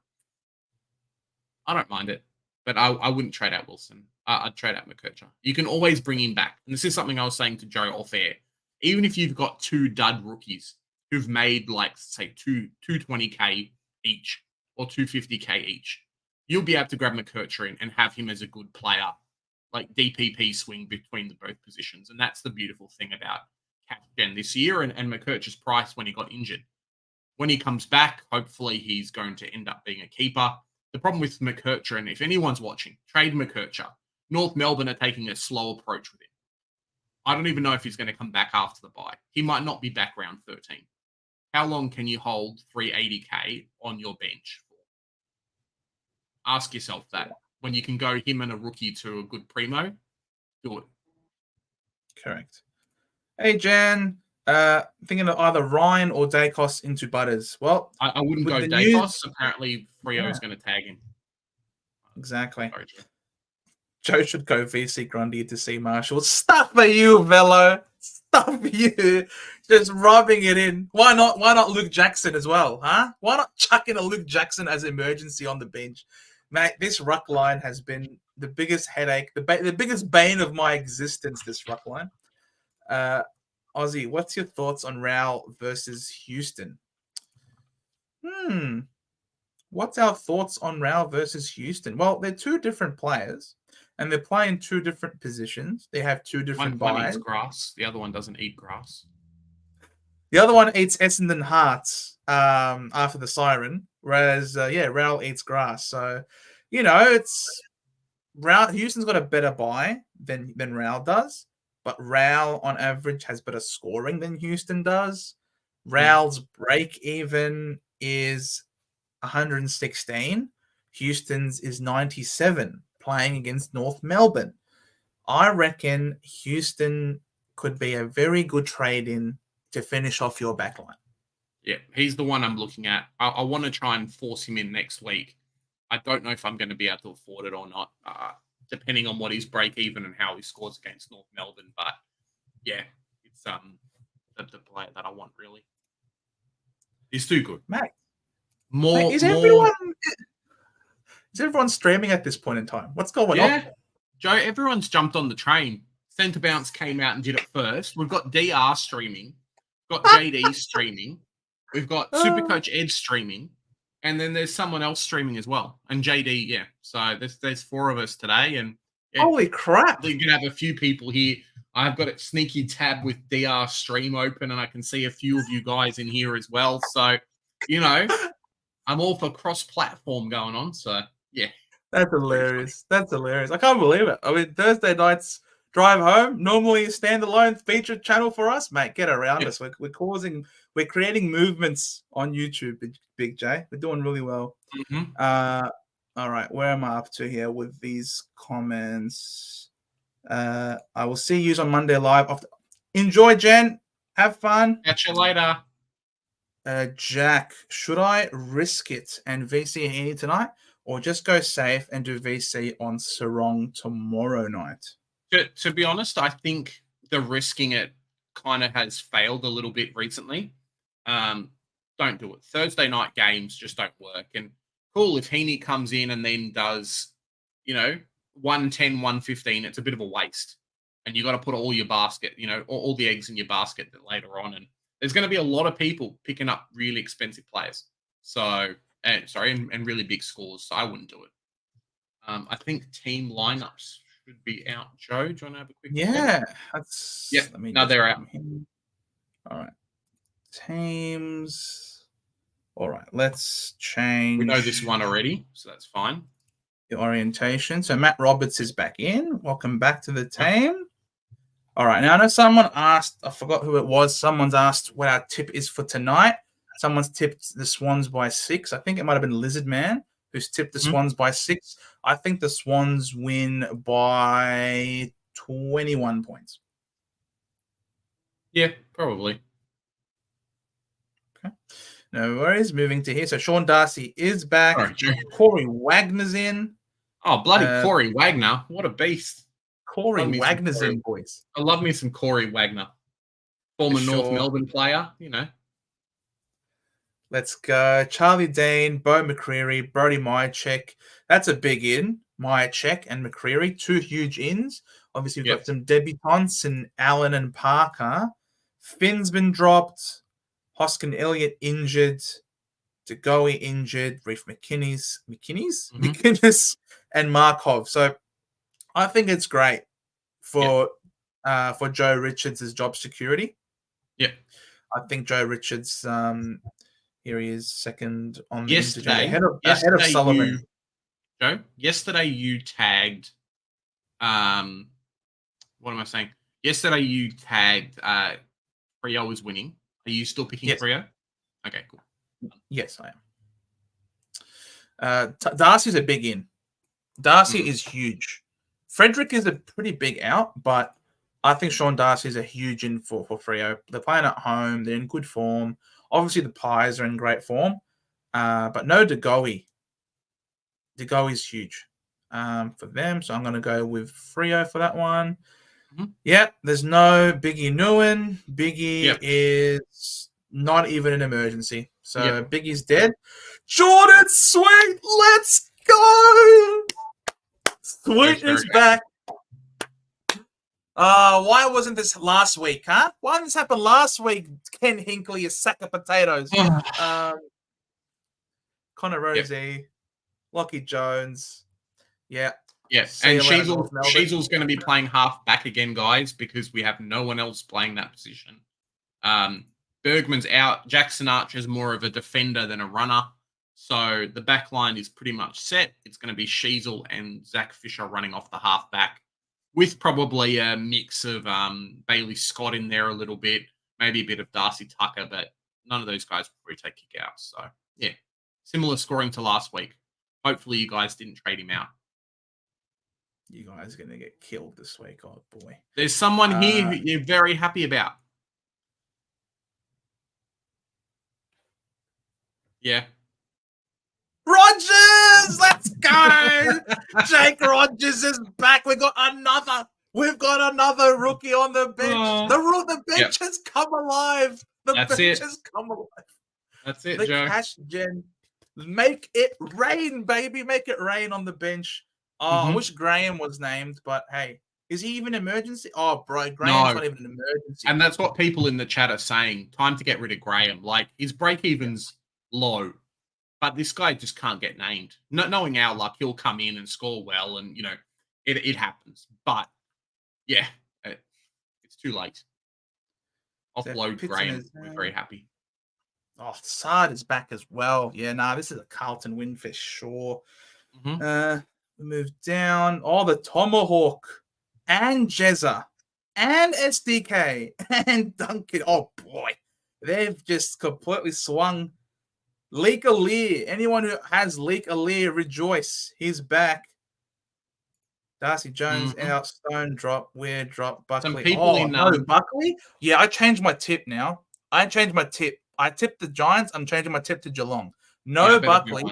I don't mind it. But I wouldn't trade out Wilson. I'd trade out McKercher. You can always bring him back. And this is something I was saying to Joe off air. Even if you've got 2 dud rookies who've made, like, say, 220k each or 250k each, you'll be able to grab McKercher and have him as a good player, like DPP swing between the both positions. And that's the beautiful thing about Cash Gen this year and McKercher's price when he got injured. When he comes back, hopefully he's going to end up being a keeper. The problem with McKercher, and if anyone's watching, trade McKercher. North Melbourne are taking a slow approach with him. I don't even know if he's going to come back after the bye. He might not be back round 13. How long can you hold 380k on your bench for? Ask yourself that. When you can go him and a rookie to a good primo, do it. Correct. Hey, Jan. Thinking of either Ryan or Daicos into Butters. Well, I wouldn't go Daicos. Apparently, Freo is going to tag him. Exactly. Sorry, Joe should go VC Grundy to see Marshall. Stuff for you, Velo. Stuff for you. Just rubbing it in. Why not Luke Jackson as well, huh? Why not chuck in a Luke Jackson as emergency on the bench? Mate, this ruck line has been the biggest headache, the biggest bane of my existence, this ruck line. Ozzy, what's your thoughts on Rao versus Houston? What's our thoughts on Rao versus Houston? Well, they're 2 different players, and they're playing 2 different positions. They have 2 different buys. One eats grass. The other one doesn't eat grass. The other one eats Essendon Hearts after the siren. Whereas, Raul eats grass. So, it's Houston's got a better buy than Raul does, but Raul on average has better scoring than Houston does. Raul's break even is 116. Houston's is 97, playing against North Melbourne. I reckon Houston could be a very good trade-in to finish off your backline. Yeah, he's the one I'm looking at. I want to try and force him in next week. I don't know if I'm going to be able to afford it or not, depending on what his break even and how he scores against North Melbourne. But yeah, it's the player that I want really. He's too good. Mate, More. Is everyone streaming at this point in time? What's going on? Yeah, Joe. Everyone's jumped on the train. Centre Bounce came out and did it first. We've got DR streaming. We've got JD streaming. We've got Supercoach Ed streaming. And then there's someone else streaming as well. And JD, yeah. So there's 4 of us today. And yeah, holy crap. You're going to have a few people here. I've got a sneaky tab with DR stream open, and I can see a few of you guys in here as well. So, I'm all for cross-platform going on. So, yeah. That's hilarious. That's hilarious. I can't believe it. I mean, Thursday nights drive home, normally a standalone featured channel for us, mate. Get around us. We're creating movements on YouTube, Big J. We're doing really well. Mm-hmm. All right, where am I up to here with these comments? I will see you on Monday live. Enjoy, Jen. Have fun. Catch you later. Jack, should I risk it and VC Heaney tonight, or just go safe and do VC on Sarong tomorrow night? To be honest, I think the risking it kind of has failed a little bit recently. Don't do it. Thursday night games just don't work. And cool, if Heaney comes in and then does, 110, 115, it's a bit of a waste. And you got to put all your basket, all the eggs in your basket later on. And there's going to be a lot of people picking up really expensive players. So, and really big scores. So I wouldn't do it. I think team lineups should be out. Joe, do you want to have a quick look? They're out. All right. Teams. All right, let's change. We know this one already, so that's fine. The orientation. So Matt Roberts is back in. Welcome back to the team. All right, now I know someone asked, I forgot who it was. Someone's asked what our tip is for tonight. Someone's tipped the Swans by 6. I think it might have been Lizard Man who's tipped the Swans by 6. I think the Swans win by 21 points. Yeah, probably. Okay. No worries. Moving to here. So Sean Darcy is back. Right, Corey Wagner's in. Oh, bloody Corey Wagner. What a beast. Corey Wagner's in, boys. I love me some Corey Wagner. Former North Melbourne player, Let's go. Charlie Dean, Bo McCreary, Brody Myercheck. That's a big in. Myercheck and McCreary, 2 huge ins. Obviously, we've got some debutantes in Allen and Parker. Finn's been dropped. Hoskin Elliott injured. DeGoey injured. Reef McInnes, and Markov. So I think it's great for Joe Richards' job security. Yeah. I think Joe Richards, here he is, second on the yesterday, ahead of Sullivan. Joe, yesterday you tagged, what am I saying? Yesterday you tagged Freo is winning. Are you still picking Freo? Okay, cool. Yes, I am. Darcy's a big in. Darcy is huge. Frederick is a pretty big out, but I think Sean Darcy is a huge in for Freo. They're playing at home. They're in good form. Obviously, the Pies are in great form, but no DeGoey. DeGoey's huge for them, so I'm going to go with Freo for that one. Yeah, there's no Biggie Nguyen. Biggie is not even an emergency. So Biggie's dead. Jordan Sweet, let's go! Sweet is back. Why wasn't this last week, huh? Why didn't this happen last week, Ken Hinkley, a sack of potatoes? Connor Rosie, Lockie Jones. Yeah. Yes, and Sheasel's going to be playing half back again, guys, because we have no one else playing that position. Bergman's out. Jackson Archer's more of a defender than a runner. So the back line is pretty much set. It's going to be Sheasel and Zach Fisher running off the halfback, with probably a mix of Bailey Scott in there a little bit, maybe a bit of Darcy Tucker, but none of those guys will probably take kick out. So yeah, similar scoring to last week. Hopefully you guys didn't trade him out. You guys are going to get killed this week. Oh, boy. There's someone here who you're very happy about. Yeah. Rogers! Let's go! Jake Rogers is back. We've got another rookie on the bench. The bench has come alive. That's bench has come alive. That's it, the Joe. Cash Gen. Make it rain, baby. Make it rain on the bench. Oh, I wish Graham was named, but hey, is he even emergency? Oh, bro, Graham's not even an emergency. And that's what people in the chat are saying. Time to get rid of Graham. Like, his break-even's low, but this guy just can't get named. Knowing our luck, he'll come in and score well, and, you know, it happens. But, yeah, it's too late. Offload Graham. We're very happy. Oh, Sard is back as well. Yeah, this is a Carlton win for sure. We move down. Oh, the Tomahawk and Jezza and SDK and Duncan. Oh, boy. They've just completely swung. Leak Alir. Anyone who has Leak Alir, rejoice. He's back. Darcy Jones out. Stone drop. Weird drop. Buckley. Buckley? Yeah, I changed my tip now. I tipped the Giants. I'm changing my tip to Geelong. Buckley.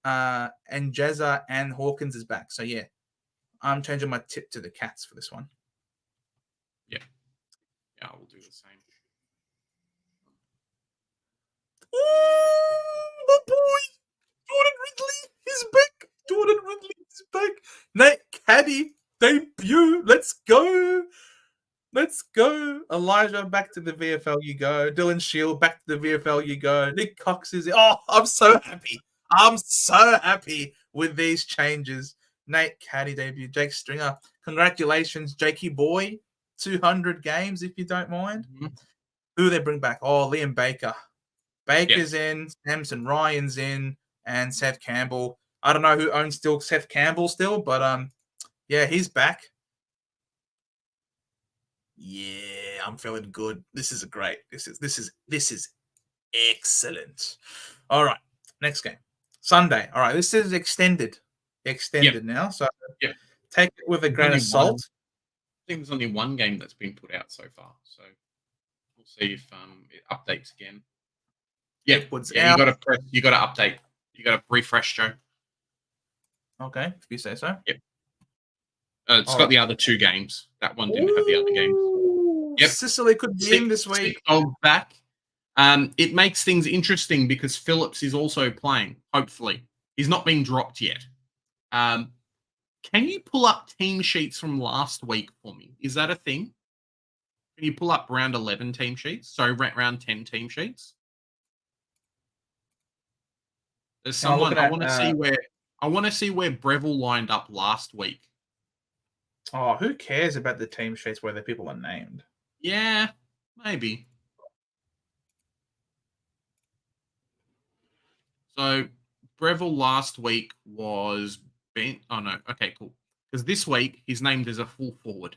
And Jezza and Hawkins is back. So, yeah, I'm changing my tip to the Cats for this one. Yeah, we'll do the same. Ooh, my boy, Jordan Ridley is back. Jordan Ridley is back. Nate Caddy debut. Let's go. Elijah, back to the VFL you go. Dylan Shield, back to the VFL you go. Nick Cox is... Oh, I'm so happy with these changes. Nate Caddy debut. Jake Stringer. Congratulations, Jakey boy. 200 games, if you don't mind. Who do they bring back? Oh, Liam Baker. Baker's in. Samson Ryan's in. And Seth Campbell. I don't know who owns Seth Campbell still, but yeah, he's back. Yeah, I'm feeling good. This is great. This is excellent. All right, next game. Sunday. All right, this is extended now. So take it with a grain of salt. I think there's only one game that's been put out so far. So we'll see if it updates again. Yeah, you got to update. You got to refresh, Joe. Okay, if you say so. Yep. It's got the other two games. That one didn't have the other games. Yep. Sicily could be in this week. Back. It makes things interesting because Phillips is also playing, hopefully. He's not been dropped yet. Can you pull up team sheets from last week for me? Is that a thing? Can you pull up round 11 team sheets? So round 10 team sheets? There's someone I want to see where Breville lined up last week. Oh, who cares about the team sheets where the people are named? Yeah, maybe. So Breville last week was bent. Oh no, okay, cool. Because this week he's named as a full forward.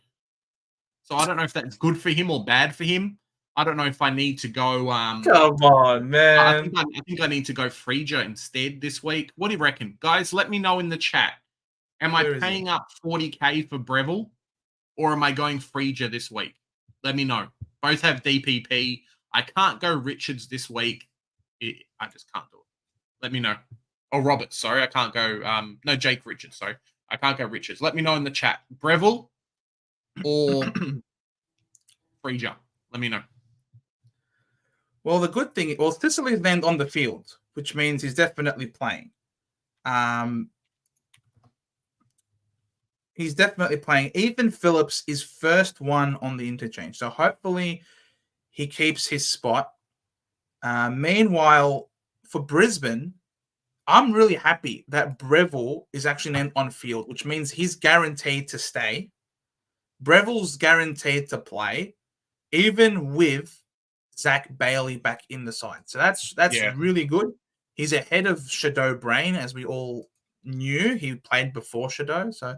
So I don't know if that's good for him or bad for him. I don't know if I need to go. Come on, man. I think I need to go Frieger instead this week. What do you reckon, guys? Let me know in the chat. Am I paying up 40K for Breville, or am I going Frieger this week? Let me know. Both have DPP. I can't go Richards this week. I just can't do it. Let me know. Oh, Roberts. Sorry, I can't go. No, Jake Richards. Sorry, I can't go Richards. Let me know in the chat. Breville or Frieger. Let me know. Well, the good thing, Sicily's named on the field, which means he's definitely playing. He's definitely playing. Ethan Phillips is first one on the interchange. So hopefully he keeps his spot. Meanwhile, for Brisbane, I'm really happy that Breville is actually named on field, which means he's guaranteed to stay. Breville's guaranteed to play, even with Zach Bailey back in the side. So that's really good. He's ahead of Shadow Brain, as we all knew. He played before Shadow, so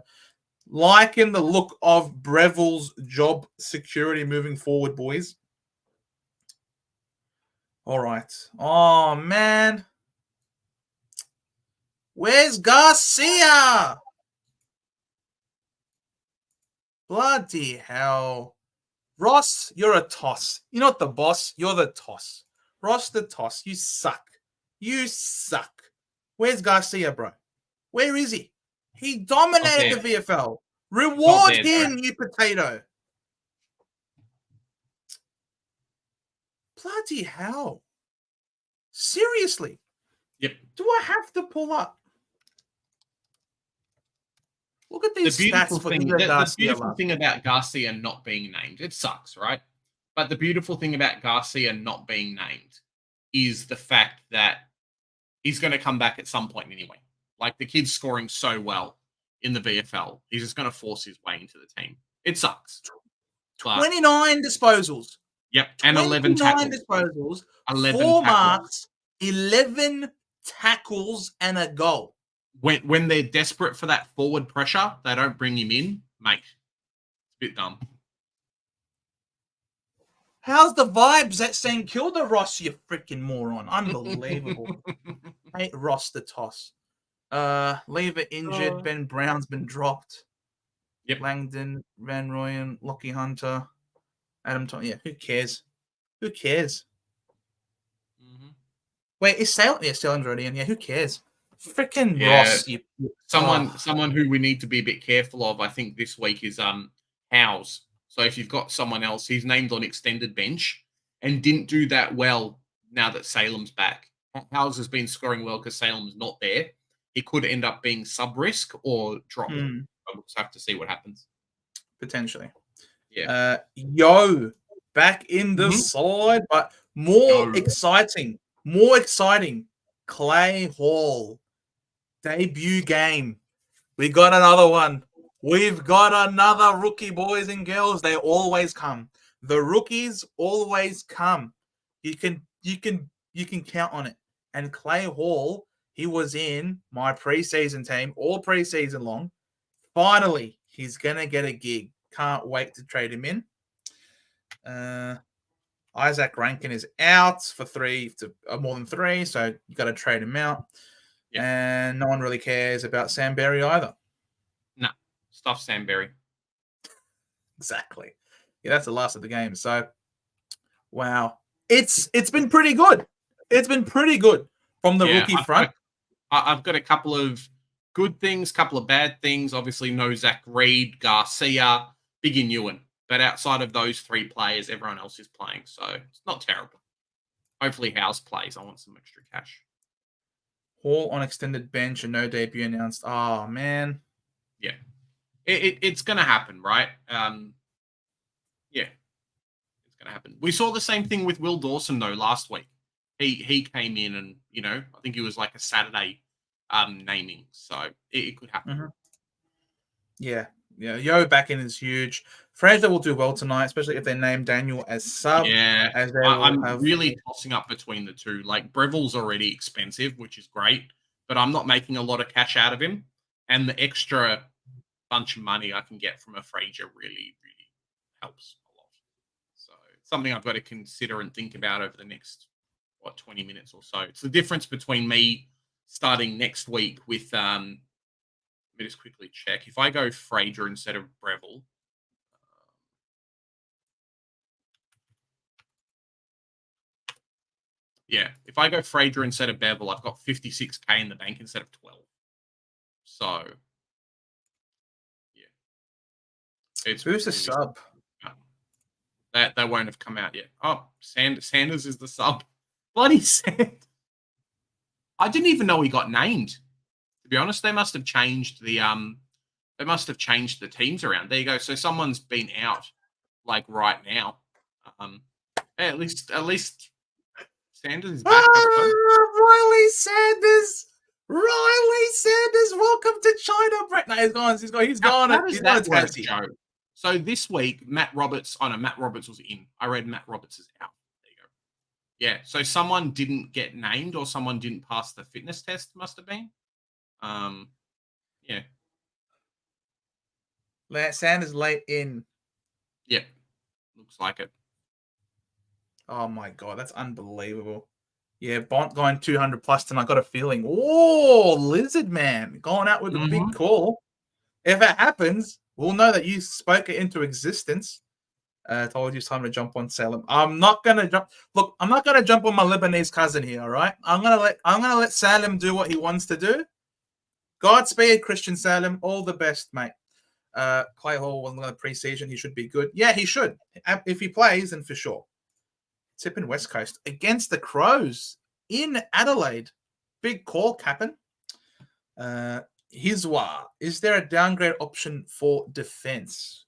liking the look of Breville's job security moving forward, boys. All right. Oh, man. Where's Garcia? Bloody hell. Ross, you're a toss. You're not the boss. You're the toss. Ross the toss. You suck. You suck. Where's Garcia, bro? Where is he? He dominated the VFL. Reward him, you potato. Bloody hell. Seriously. Yep. Do I have to pull up? Look at these stats for the beautiful thing about Garcia not being named, it sucks, right? But the beautiful thing about Garcia not being named is the fact that he's going to come back at some point anyway. Like, the kid's scoring so well in the VFL. He's just going to force his way into the team. It sucks. 29 disposals. Yep, and 11 tackles. Disposals, 11 4 tackles. marks, 11 tackles, and a goal. When they're desperate for that forward pressure, they don't bring him in, mate. It's a bit dumb. How's the vibes at St Kilda, Ross, you freaking moron? Unbelievable. Hate Ross the toss. Lever injured. Ben Brown's been dropped. Yep. Langdon, Van Royen, Lockie Hunter, Adam Tom. Yeah, who cares? Who cares? Mm-hmm. Wait, is Salem? Yeah, Salem's already in. Yeah, who cares? Freaking Ross. Someone who we need to be a bit careful of, I think, this week is Howes. So if you've got someone else, he's named on extended bench and didn't do that well now that Salem's back. Howes has been scoring well because Salem's not there. He could end up being sub-risk or drop. We'll just have to see what happens. Potentially. Yeah. Yo, back in the side, but more exciting. Clay Hall. Debut game. We got another one. We've got another rookie, boys and girls. They always come. The rookies always come. You can count on it. And Clay Hall, he was in my preseason team all preseason long. Finally, he's gonna get a gig. Can't wait to trade him in. Isaac Rankin is out for more than 3, so you got to trade him out. Yep. And no one really cares about Sam Berry either. No, stuff Sam Berry. Exactly. Yeah, that's the last of the game. So, wow, it's been pretty good. It's been pretty good from the rookie front. I've got a couple of good things, couple of bad things. Obviously, no Zach Reed, Garcia, Big and Ewan. But outside of those 3 players, everyone else is playing. So it's not terrible. Hopefully House plays. I want some extra cash. Hall on extended bench and no debut announced. Oh, man. Yeah. It's going to happen, right? Yeah. It's going to happen. We saw the same thing with Will Dawson, though, last week. He came in and, I think it was like a Saturday naming. So it could happen. Mm-hmm. Yeah. Yeah, Yo back in is huge. Fraser will do well tonight, especially if they name Daniel as sub. Yeah, I'm really tossing up between the two. Like, Breville's already expensive, which is great, but I'm not making a lot of cash out of him. And the extra bunch of money I can get from a Fraser really, really helps a lot. So it's something I've got to consider and think about over the next, 20 minutes or so. It's the difference between me starting next week with let me just quickly check. If I go Fraser instead of Breville, if I go Fraser instead of Bevel, I've got 56K in the bank instead of 12. So, yeah. Who's the sub? That won't have come out yet. Oh, Sanders is the sub. Bloody Sanders. I didn't even know he got named. To be honest, they must have changed the teams around. There you go. So someone's been out like right now. At least Sanders is back. Riley Sanders. Welcome to China, Brett. No, he's gone. He's gone to Tassie. So this week, Matt Roberts was in. I read Matt Roberts is out. There you go. Yeah, so someone didn't get named or someone didn't pass the fitness test, must have been. Yeah. Sanders late in. Yep. Looks like it. Oh my god, that's unbelievable. Yeah, Bont going 200 plus tonight. Got a feeling. Oh, Lizard Man going out with a big call. If it happens, we'll know that you spoke it into existence. Told you it's time to jump on Salem. I'm not gonna jump. Look, I'm not gonna jump on my Lebanese cousin here. All right, I'm gonna let Salem do what he wants to do. Godspeed, Christian Salem. All the best, mate. Clay Hall wasn't going to preseason. He should be good. Yeah, he should. If he plays, then for sure. Tipping West Coast against the Crows in Adelaide. Big call, Captain. Hiswa. Is there a downgrade option for defense?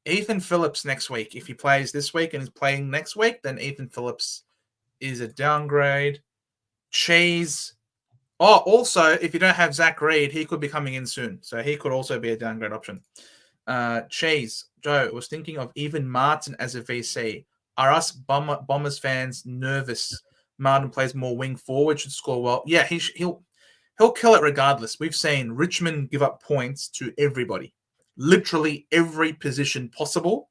Ethan Phillips next week. If he plays this week and is playing next week, then Ethan Phillips is a downgrade. Cheese. Oh, also, if you don't have Zach Reed, he could be coming in soon. So he could also be a downgrade option. Cheese. Joe was thinking of even Martin as a VC. Are us Bombers fans nervous? Martin plays more wing forward, should score well. Yeah, he'll kill it regardless. We've seen Richmond give up points to everybody. Literally every position possible.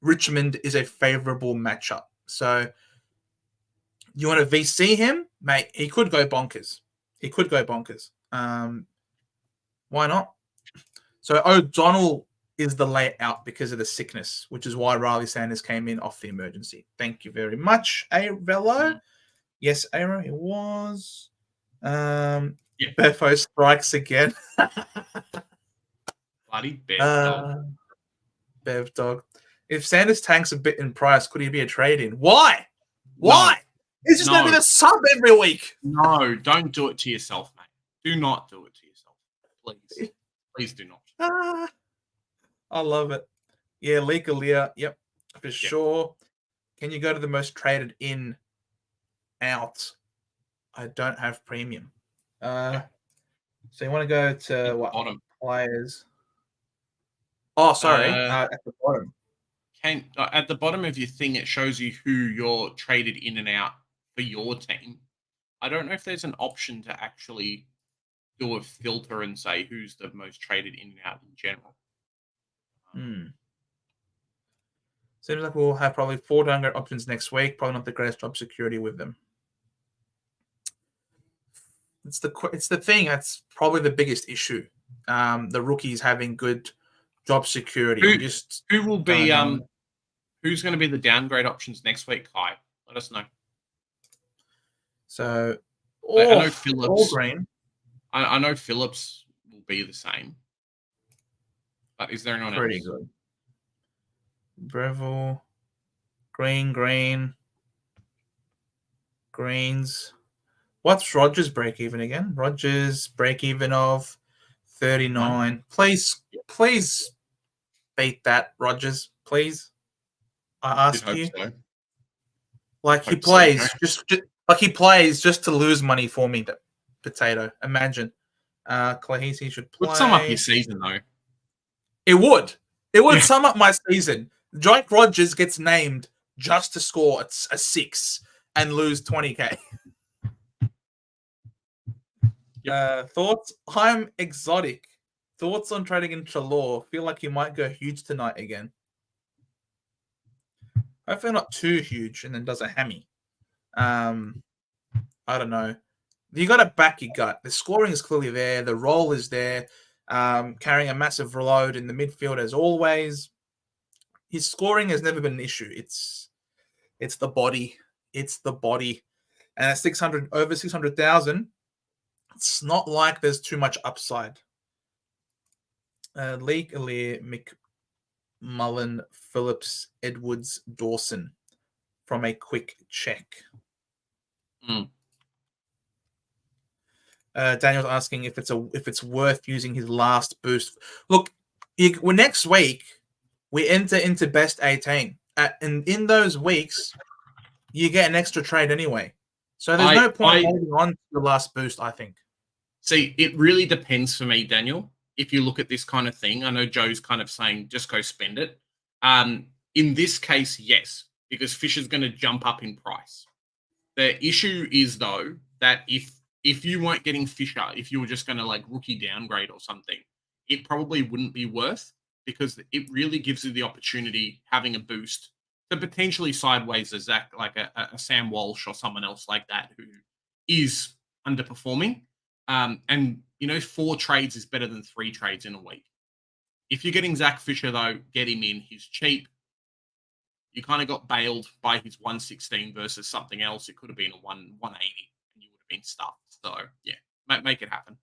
Richmond is a favorable matchup. So you want to VC him? Mate, he could go bonkers. Why not? So O'Donnell is the layout because of the sickness, which is why Riley Sanders came in off the emergency. Thank you very much, Velo. Yes, Aaron, it was. Befo strikes again. Bloody Bev Dog. Bev Dog. If Sanders tanks a bit in price, could he be a trade-in? Why? Why? He's just going to be the sub every week. No, don't do it to yourself, mate. Do not do it to yourself. Please. Please do not. I love it. Yeah, Lee Galia. Yep, for sure. Can you go to the most traded in out? I don't have premium. So you want to go to what? Bottom. Players. Oh, sorry. At the bottom. At the bottom of your thing, it shows you who you're traded in and out for your team. I don't know if there's an option to actually do a filter and say who's the most traded in and out in general. Seems like we'll have probably 4 downgrade options next week. Probably not the greatest job security with them. It's the thing that's probably the biggest issue. The rookies having good job security. Who will be who's going to be the downgrade options next week, Kai? Let us know. So I know Phillips. All green. I know Phillips will be the same. But is there anyone else? Pretty good. Breville. Greens. What's Rogers break even again? Rogers break even of 39. Please beat that, Rogers. Please. I ask you. So. Like he plays he plays just to lose money for me. Potato. Imagine. Clahisi should play. Would sum up your season though. It would. It would sum up my season. Jake Rogers gets named just to score a 6 and lose 20K. Thoughts? I'm exotic. Thoughts on trading in Chalor? Feel like you might go huge tonight again. Hopefully not too huge and then does a hammy. I don't know. You got to back your gut. The scoring is clearly there. The role is there. Carrying a massive load in the midfield as always. His scoring has never been an issue. It's the body. It's the body. And at over 600,000, it's not like there's too much upside. Leek, Alir, McMullen, Phillips, Edwards, Dawson from a quick check. Daniel's asking if it's worth using his last boost. Look, next week we enter into best 18, and in those weeks you get an extra trade anyway. So there's no point holding on to the last boost. I think. See, it really depends for me, Daniel. If you look at this kind of thing, I know Joe's kind of saying just go spend it. In this case, yes, because Fisher's going to jump up in price. The issue is though that if you weren't getting Fisher, if you were just going to like rookie downgrade or something, it probably wouldn't be worth, because it really gives you the opportunity, having a boost, to potentially sideways a Zach, like a Sam Walsh or someone else like that who is underperforming. And 4 trades is better than 3 trades in a week. If you're getting Zach Fisher though, get him in. He's cheap. You kind of got bailed by his 116 versus something else. It could have been a 180 and you would have been stuffed. So, yeah, make it happen.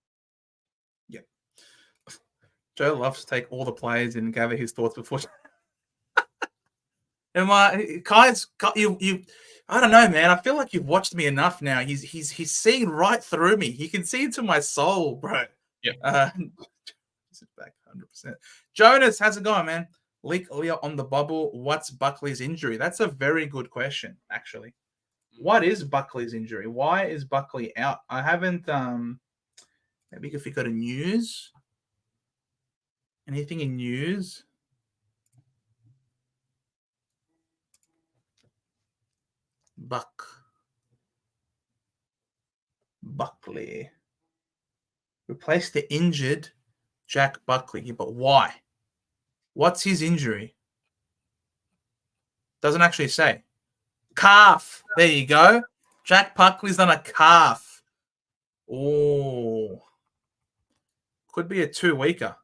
Yeah. Joe loves to take all the players and gather his thoughts before. And Kai's you. I don't know, man. I feel like you've watched me enough now. He's seeing right through me. He can see into my soul, bro. Yeah. This is back 100%. Jonas, how's it going, man? Leak Leah on the bubble. What's Buckley's injury? That's a very good question, actually. What is Buckley's injury? Why is Buckley out? I haven't. Maybe if we go to news. Anything in news? Buckley. Replace the injured Jack Buckley. But why? What's his injury? Doesn't actually say. Calf. There you go. Jack Buckley's done a calf. Oh. Could be a 2-weeker.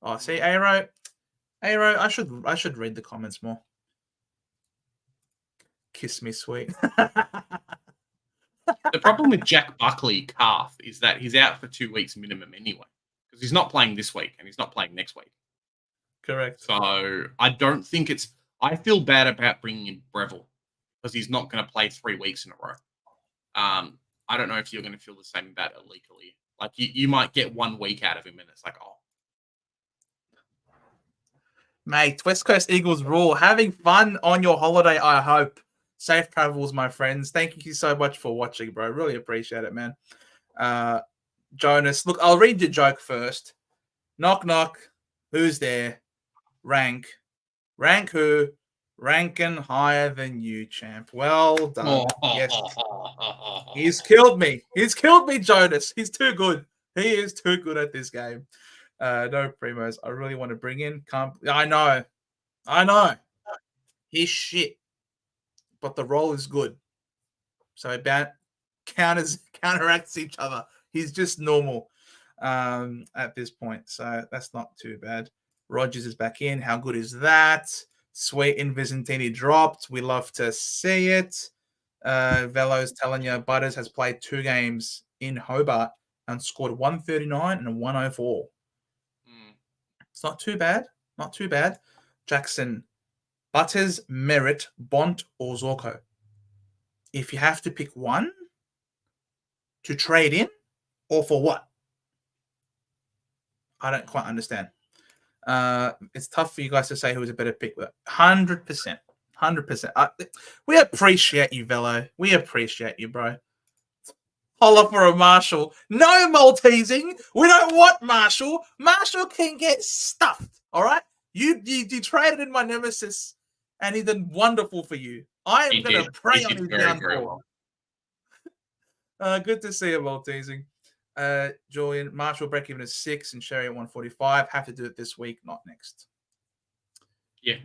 Oh, see, Aero, I should read the comments more. Kiss me sweet. The problem with Jack Buckley calf is that he's out for 2 weeks minimum anyway, because he's not playing this week and he's not playing next week. Correct. So I don't think it's. I feel bad about bringing in Breville because he's not going to play 3 weeks in a row. I don't know if you're going to feel the same about illegally. Like you might get 1 week out of him, and it's like, oh, mate. West Coast Eagles rule. Having fun on your holiday, I hope. Safe travels, my friends. Thank you so much for watching, bro. Really appreciate it, man. Jonas, look, I'll read your joke first. Knock, knock. Who's there? Rank. Rank who? Ranking higher than you, champ. Well done. Yes. He's killed me. He's killed me, Jonas. He's too good. He is too good at this game. No primos. I really want to bring in. I know. He's shit. But the role is good. So it counteracts each other. He's just normal at this point. So that's not too bad. Rogers is back in. How good is that? Sweet Invizantini dropped. We love to see it. Velo's telling you Butters has played 2 games in Hobart and scored 139 and 104. It's not too bad. Not too bad. Jackson, Butters, Merritt, Bont, or Zorko. If you have to pick one to trade in, or for what? I don't quite understand. It's tough for you guys to say who was a better pick. 100%. 100%. We appreciate you, Velo. We appreciate you, bro. Holla for a Marshall. No Maltesing. We don't want Marshall. Marshall can get stuffed. All right? You traded in my nemesis, and he did wonderful for you. I am going to pray on his downfall. Good to see you, Maltesing. Julian, Marshall break even at 6 and Sherry at 145. Have to do it this week, not next. Yeah.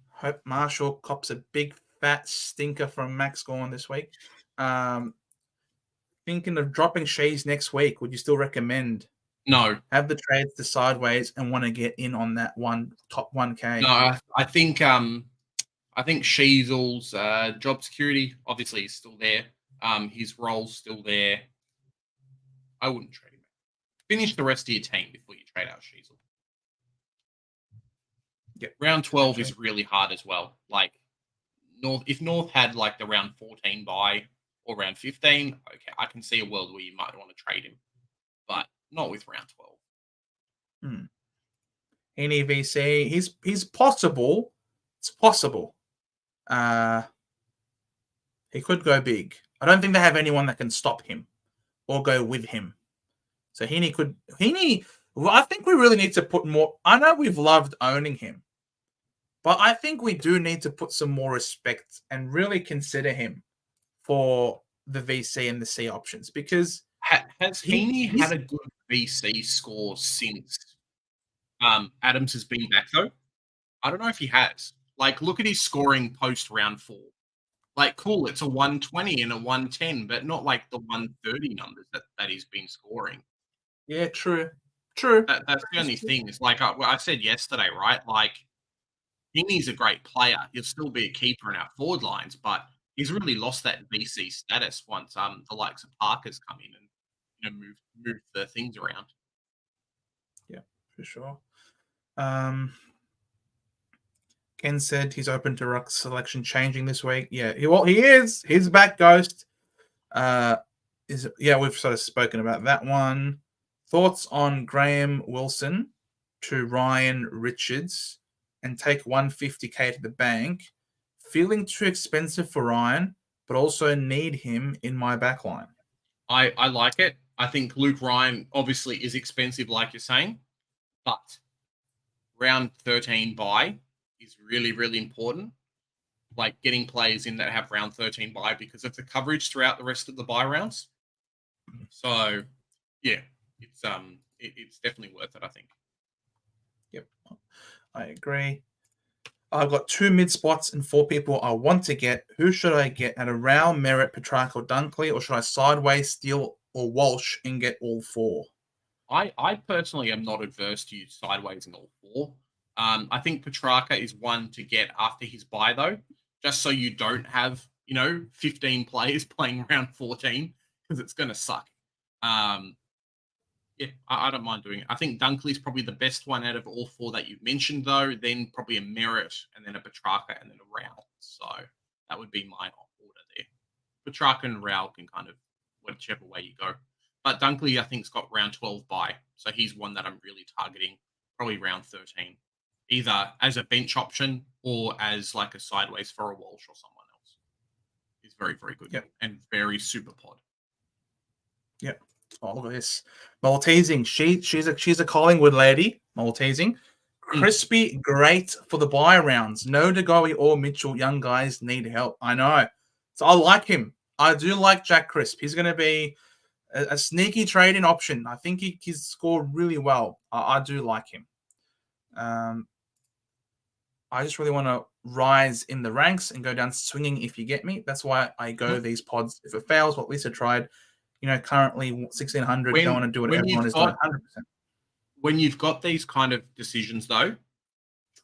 Hope Marshall cops a big fat stinker from Max Gorn this week. Thinking of dropping Shees next week. Would you still recommend? No. Have the trades to sideways and want to get in on that top 1K. No, I think Sheasel's job security obviously is still there. His role's still there. I wouldn't trade him. Finish the rest of your team before you trade out Sheasel. Yeah, round 12 is really hard as well. Like if North had like the round 14 bye or round 15, okay, I can see a world where you might want to trade him, but not with round 12. Any VC, he's possible. It's possible. He could go big. I don't think they have anyone that can stop him or go with him. So I think we really need to put more. I know we've loved owning him, But I think we do need to put some more respect and really consider him for the VC and the C options because Has Heaney had a good VC score since Adams has been back, though? I don't know if he has. Like, look at his scoring post round 4. Like, cool, it's a 120 and a 110, but not like the 130 numbers that he's been scoring. Yeah, true. True. That's the only thing. Is like I said yesterday, right? Like, Heaney's a great player. He'll still be a keeper in our forward lines, but he's really lost that VC status once the likes of Parker's come in and move the things around. Yeah, for sure. Ken said he's open to Ruck's selection changing this week. Yeah, he is. He's back, Ghost. We've sort of spoken about that one. Thoughts on Graham Wilson to Ryan Richards and take 150k to the bank. Feeling too expensive for Ryan, but also need him in my backline. I like it. I think Luke Ryan obviously is expensive, like you're saying, but round 13 bye is really, really important. Like getting players in that have round 13 bye because of the coverage throughout the rest of the bye rounds. So, yeah, it's definitely worth it, I think. Yep, I agree. I've got 2 mid spots and 4 people I want to get. Who should I get at around Merritt, Petrarca, or Dunkley, or should I sideways Steele or Walsh and get all 4? I personally am not adverse to use sideways in all 4. I think Petrarca is one to get after his bye, though, just so you don't have 15 players playing round 14 because it's going to suck. Yeah, I don't mind doing it. I think Dunkley's probably the best one out of all 4 that you've mentioned, though. Then probably a Merritt, and then a Petrarca, and then a Rao. So that would be my order there. Petrarca and Rao can kind of whichever way you go. But Dunkley, I think, has got round 12 bye. So he's one that I'm really targeting, probably round 13. Either as a bench option or as like a sideways for a Walsh or someone else. He's very, very good. Yep. And very super pod. Yep. All this. Maltesing. She's a Collingwood lady. Maltesing. Crispy, great for the bye rounds. No Degoe or Mitchell. Young guys need help. I know. So I like him. I do like Jack Crisp. He's going to be a sneaky trading option. I think he's scored really well. I do like him. I just really want to rise in the ranks and go down swinging, if you get me. That's why I go these pods. If it fails, what Lisa tried, currently 1,600, don't want to do what everyone is doing 100%. When you've got these kind of decisions, though,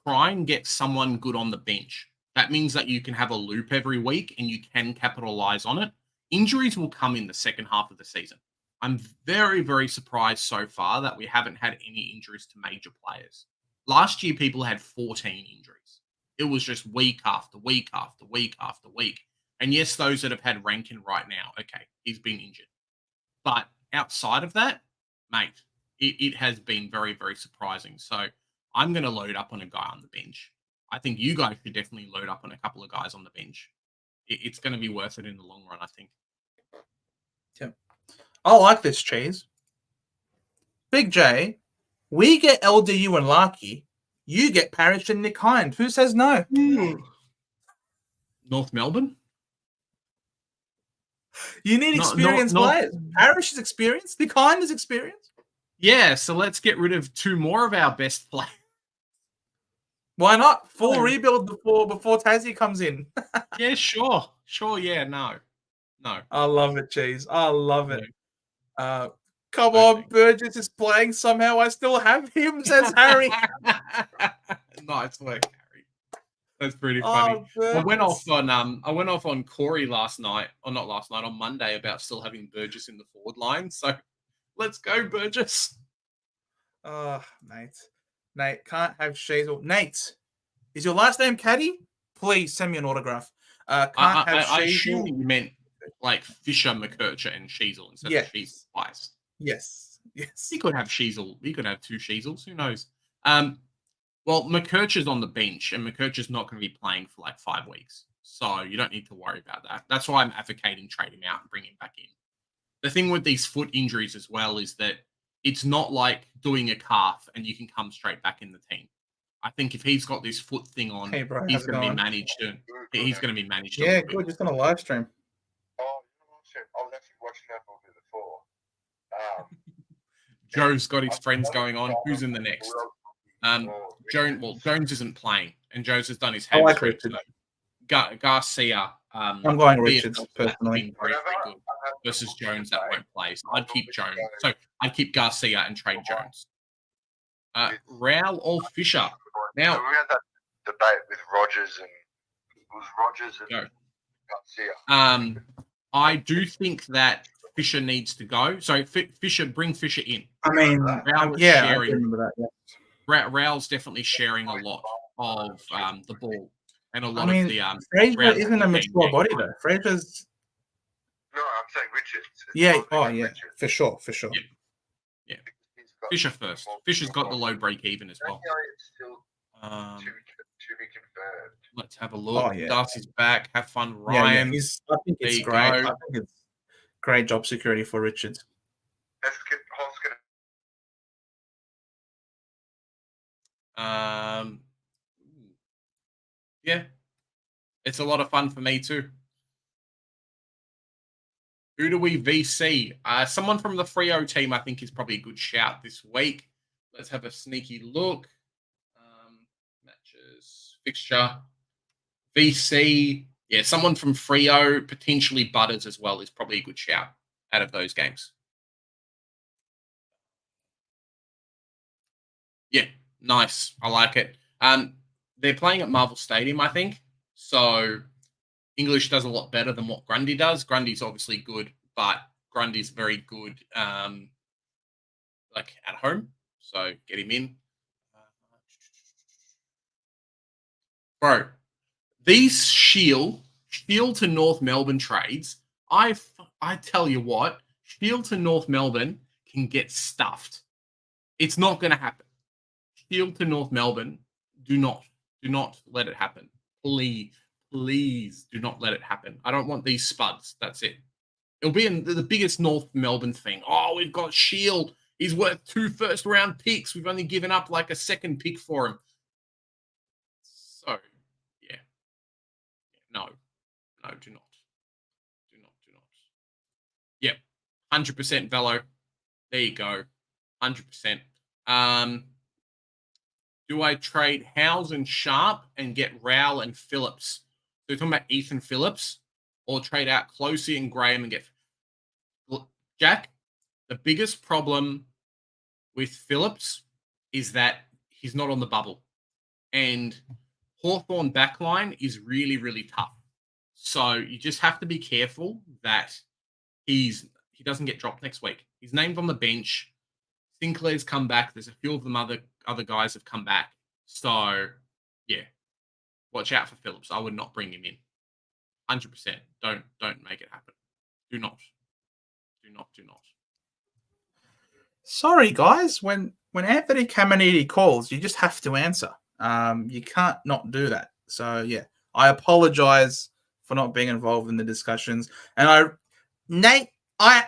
try and get someone good on the bench. That means that you can have a loop every week and you can capitalize on it. Injuries will come in the second half of the season. I'm very, very surprised so far that we haven't had any injuries to major players. Last year, people had 14 injuries. It was just week after week after week after week. And yes, those that have had Rankin right now, okay, he's been injured. But outside of that, mate, it has been very, very surprising. So I'm going to load up on a guy on the bench. I think you guys should definitely load up on a couple of guys on the bench. It's going to be worth it in the long run, I think. Yep. I like this, Cheese. Big J, we get LDU and Larky. You get Parrish and Nick Hind. Who says no? North Melbourne? You need experienced players. Parrish is experienced. Nick Hind is experienced. Yeah, so let's get rid of 2 more of our best players. Why not? Full rebuild before Tassie comes in. Yeah, sure. Sure, yeah, no. I love it, Cheese. I love it. Come on, Burgess is playing somehow. I still have him, says Harry. Nice work, Harry. That's pretty funny. I went off on Corey last night, or not last night, on Monday about still having Burgess in the forward line. So let's go, Burgess. Oh, Nate can't have Sheasel. Nate, is your last name Caddy? Please send me an autograph. I assume you meant like Fisher, McKercher, and Sheasel instead of Sheasel twice. Yes. He could have Sheasel. He could have 2 Sheasels. Who knows? Well, McKercher's on the bench, and McKercher's not going to be playing for like 5 weeks. So you don't need to worry about that. That's why I'm advocating trade him out and bring him back in. The thing with these foot injuries as well is that it's not like doing a calf and you can come straight back in the team. I think if he's got this foot thing on, Hey, bro, he's how's it going to be going? managed. He's going to be managed. Yeah, good. Just on a live stream. Oh, I was actually watching that movie before. Joe's got his friends going on. Who's in the next? Jones isn't playing, and Jones has done his hamstring. So Garcia. I'm going Richards personally. Very, very good versus Jones that won't play. So I'd keep Jones. So I'd keep Garcia and trade Jones. Raul or Fisher? Now we had that debate with Rogers and Garcia. I do think that Fisher needs to go. So bring Fisher in. I mean, yeah, I remember that. Yeah. Raul's definitely sharing a lot of the ball and a lot of the. Fraser isn't a mature body though. Fraser's. No, I'm saying Richards. Yeah. Oh, yeah. For sure. Yeah. Fisher first. Fisher's got the low break even as well. To be confirmed. Let's have a look. Oh, yeah. Darcy's back. Have fun, Ryan. Yeah. I think it's great. I think it's great job security for Richards. Yeah. It's a lot of fun for me too. Who do we VC? Someone from the Freo team, I think, is probably a good shout this week. Let's have a sneaky look. Matches, fixture, VC. Yeah, someone from Freo, potentially Butters as well, is probably a good shout out of those games. Yeah, nice. I like it. They're playing at Marvel Stadium, I think. So English does a lot better than what Grundy does. Grundy's obviously good, but Grundy's very good like at home. So get him in. Bro, these Shield to North Melbourne trades, I tell you what, Shield to North Melbourne can get stuffed. It's not going to happen. Shield to North Melbourne, do not let it happen. Please do not let it happen. I don't want these spuds. That's it. It'll be in the biggest North Melbourne thing. Oh, we've got Shield. He's worth 2 first-round picks. We've only given up like a second pick for him. So, yeah. No, do not. Yep, 100% Velo. There you go, 100%. Do I trade Howes and Sharp and get Rowell and Phillips? So you're talking about Ethan Phillips, or trade out Closey and Graham and get Jack? The biggest problem with Phillips is that he's not on the bubble, and Hawthorn backline is really, really tough. So you just have to be careful that he doesn't get dropped next week. He's named on the bench. Sinclair's come back. There's a few of them other guys have come back. So yeah, watch out for Phillips. I would not bring him in. 100%. Don't make it happen. Do not. Sorry, guys. When Anthony Caminiti calls, you just have to answer. You can't not do that. So yeah, I apologize for not being involved in the discussions. And Nate,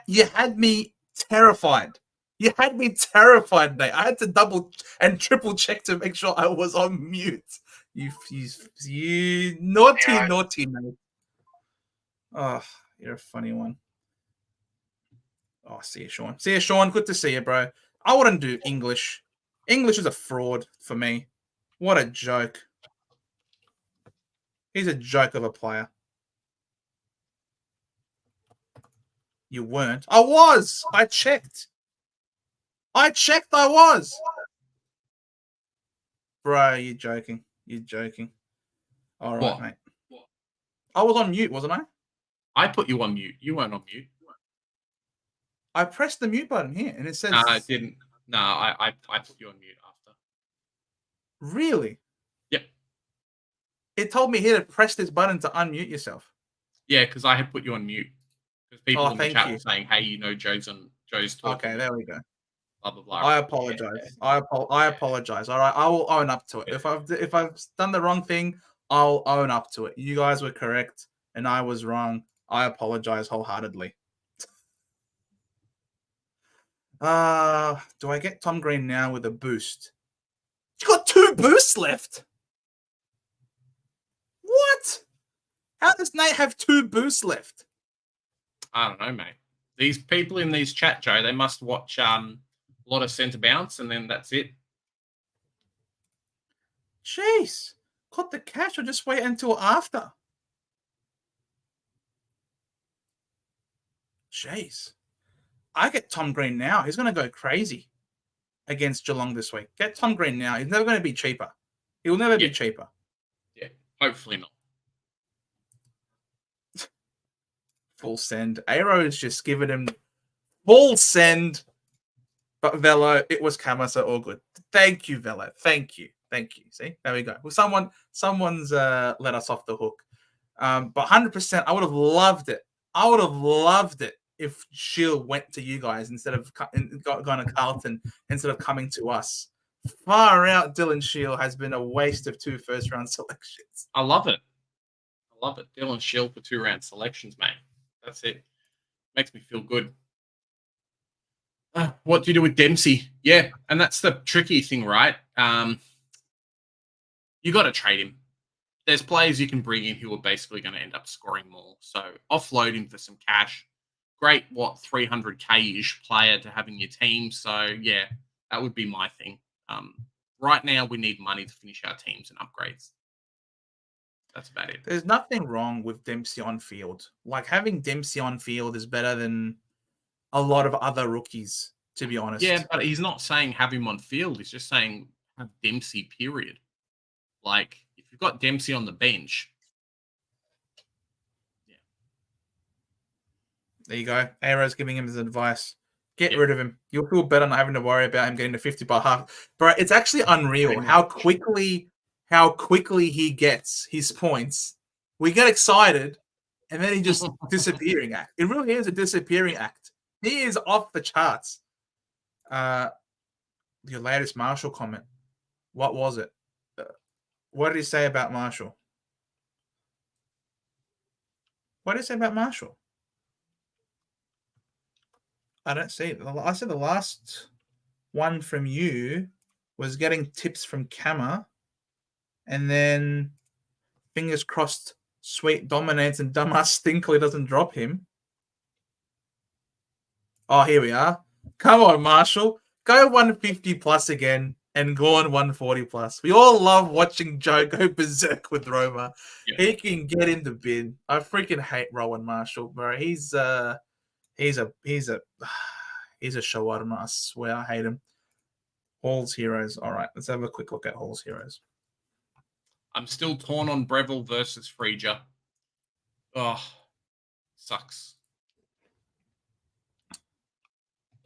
you had me terrified. You had me terrified, Nate. I had to double and triple check to make sure I was on mute. You naughty, Nate. Oh, you're a funny one. Oh, see you, Sean. Good to see you, bro. I wouldn't do English. English is a fraud for me. What a joke. He's a joke of a player. You weren't. I was. I checked. I was. Bro, you're joking. All right, what? Mate. What? I was on mute, wasn't I? I put you on mute. You weren't on mute. I pressed the mute button here, and it says... No, I didn't. No, I put you on mute after. Really? Yep. It told me here to press this button to unmute yourself. Yeah, because I had put you on mute. Because people in the chat were saying, hey, Joe's talking. Okay, there we go. Blah, blah, blah. I apologize. Yeah. I apologize. All right, I will own up to it. Yeah. If I've done the wrong thing, I'll own up to it. You guys were correct, and I was wrong. I apologize wholeheartedly. Do I get Tom Green now with a boost? You got 2 2 boosts left. What? How does Nate have 2 boosts left? I don't know, mate. These people in these chat, Joe, they must watch a lot of centre bounce, and then that's it. Jeez. Got the cash or just wait until after? Jeez. I get Tom Green now. He's going to go crazy against Geelong this week. Get Tom Green now. He's never going to be cheaper. He will never be cheaper. Yeah, hopefully not. Full send. Aero's just given him full send. But Velo, it was Kama, so all good. Thank you, Velo. Thank you. See, there we go. Well, someone's let us off the hook. But 100%, I would have loved it. If Shield went to you guys instead of going to Carlton instead of coming to us. Far out, Dylan Shield has been a waste of 2 first-round selections. I love it. Dylan Shield for 2-round selections, mate. That's it. Makes me feel good. What do you do with Dempsey? Yeah, and that's the tricky thing, right? You got to trade him. There's players you can bring in who are basically going to end up scoring more. So offload him for some cash. Great, 300K-ish player to have in your team. So, yeah, that would be my thing. Right now, we need money to finish our teams and upgrades. That's about it. There's nothing wrong with Dempsey on field. Like, having Dempsey on field is better than a lot of other rookies, to be honest. Yeah, but he's not saying have him on field. He's just saying have Dempsey, period. Like, if you've got Dempsey on the bench. Yeah. There you go. Aero's giving him his advice. Get rid of him. You'll feel better not having to worry about him getting to 50 by half. Bro, it's actually unreal how quickly he gets his points. We get excited, and then he just disappearing act. It really is a disappearing act. He is off the charts. Your latest Marshall comment. What was it? What did he say about Marshall? What did he say about Marshall? I don't see it. I said the last one from you was getting tips from Kama, and then fingers crossed Sweet dominates and dumbass Stinkley doesn't drop him. Oh, here we are. Come on, Marshall. Go 150 plus again and go on 140 plus. We all love watching Joe go berserk with Roma. Yeah. He can get in the bin. I freaking hate Rowan Marshall, bro. He's a shawarma. I swear, I hate him. Hall's heroes. All right, let's have a quick look at Hall's heroes. I'm still torn on Breville versus Frieger. Oh, sucks.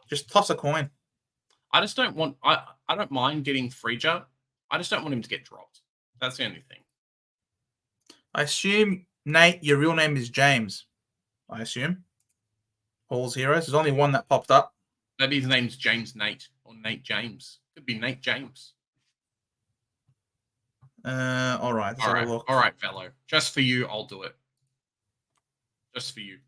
Just toss a coin. I just don't want. I don't mind getting Frieger. I just don't want him to get dropped. That's the only thing. I assume, Nate, your real name is James. I assume. Hall's heroes. There's only one that popped up. Maybe his name's James Nate or Nate James. Could be Nate James. All right. All right, fellow. Just for you, I'll do it. Just for you.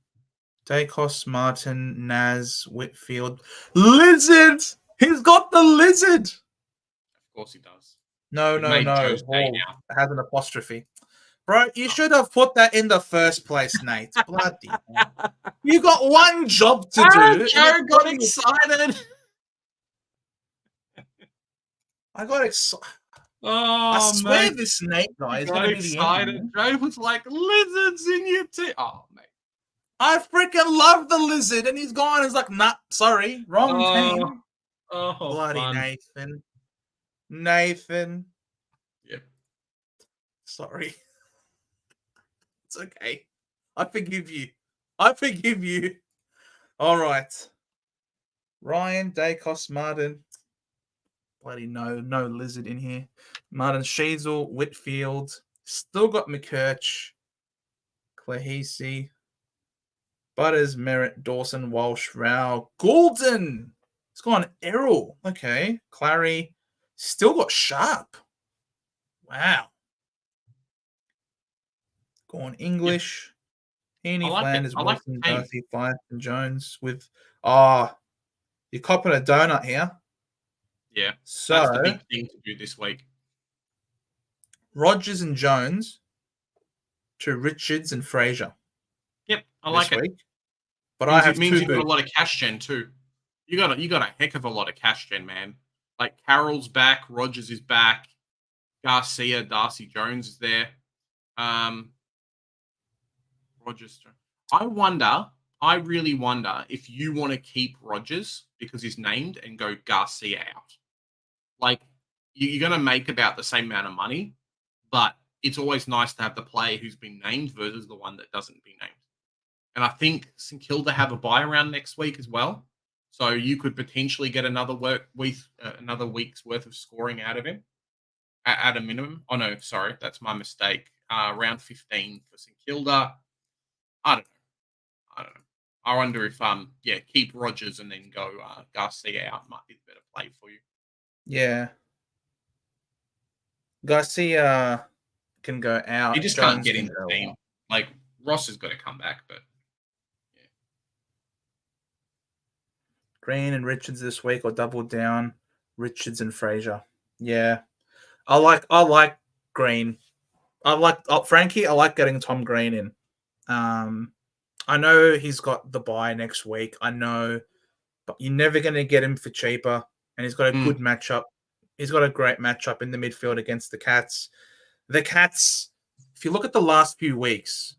Daicos, Martin, Naz, Whitfield. Lizard! He's got the lizard! Of course he does. No. It has an apostrophe. Bro, you should have put that in the first place, Nate. Bloody hell. You got one job to do. Joe got excited. I got excited. Oh, I swear this Nate guy is going to be excited. Joe was like, lizards in your team. Oh, mate. I freaking love the lizard. And he's gone. He's like, nah, sorry. Wrong team. Oh, bloody fun. Nathan. Yep. Sorry. It's okay. I forgive you. All right. Ryan, Daicos, Martin. Bloody no lizard in here. Martin Sheasel, Whitfield. Still got McKirch. Clahisi. Butters, Merritt, Dawson, Walsh, Rao. Goulden. It's gone Errol. Okay. Clary. Still got Sharp. Wow. Gone English. Heaney, Flanders, Wilson, Darcy, Fife, and Jones with you're copping a donut here. Yeah. So that's the big thing to do this week. Rogers and Jones to Richards and Fraser. Yep, I like it. Week. But I have means two you got a lot of cash gen too. You got a heck of a lot of cash gen, man. Like Carroll's back, Rogers is back, Garcia, Darcy Jones is there. Rogers. I really wonder if you want to keep Rogers because he's named and go Garcia out. Like you're going to make about the same amount of money, but it's always nice to have the player who's been named versus the one that doesn't be named. And I think St Kilda have a buy around next week as well. So you could potentially get another week's worth of scoring out of him at a minimum. Oh, no, sorry. That's my mistake. Round 15 for St Kilda. I don't know. I wonder if, keep Rogers and then go Garcia out might be the better play for you. Yeah. Garcia can go out. He just Jones can't get in the go team. out. Like, Ross has got to come back, but yeah. Green and Richards this week or double down. Richards and Fraser. Yeah. I like Green. Frankie, I like getting Tom Green in. I know he's got the bye next week. I know, but you're never going to get him for cheaper. And he's got a good matchup. He's got a great matchup in the midfield against the Cats. The Cats, if you look at the last few weeks,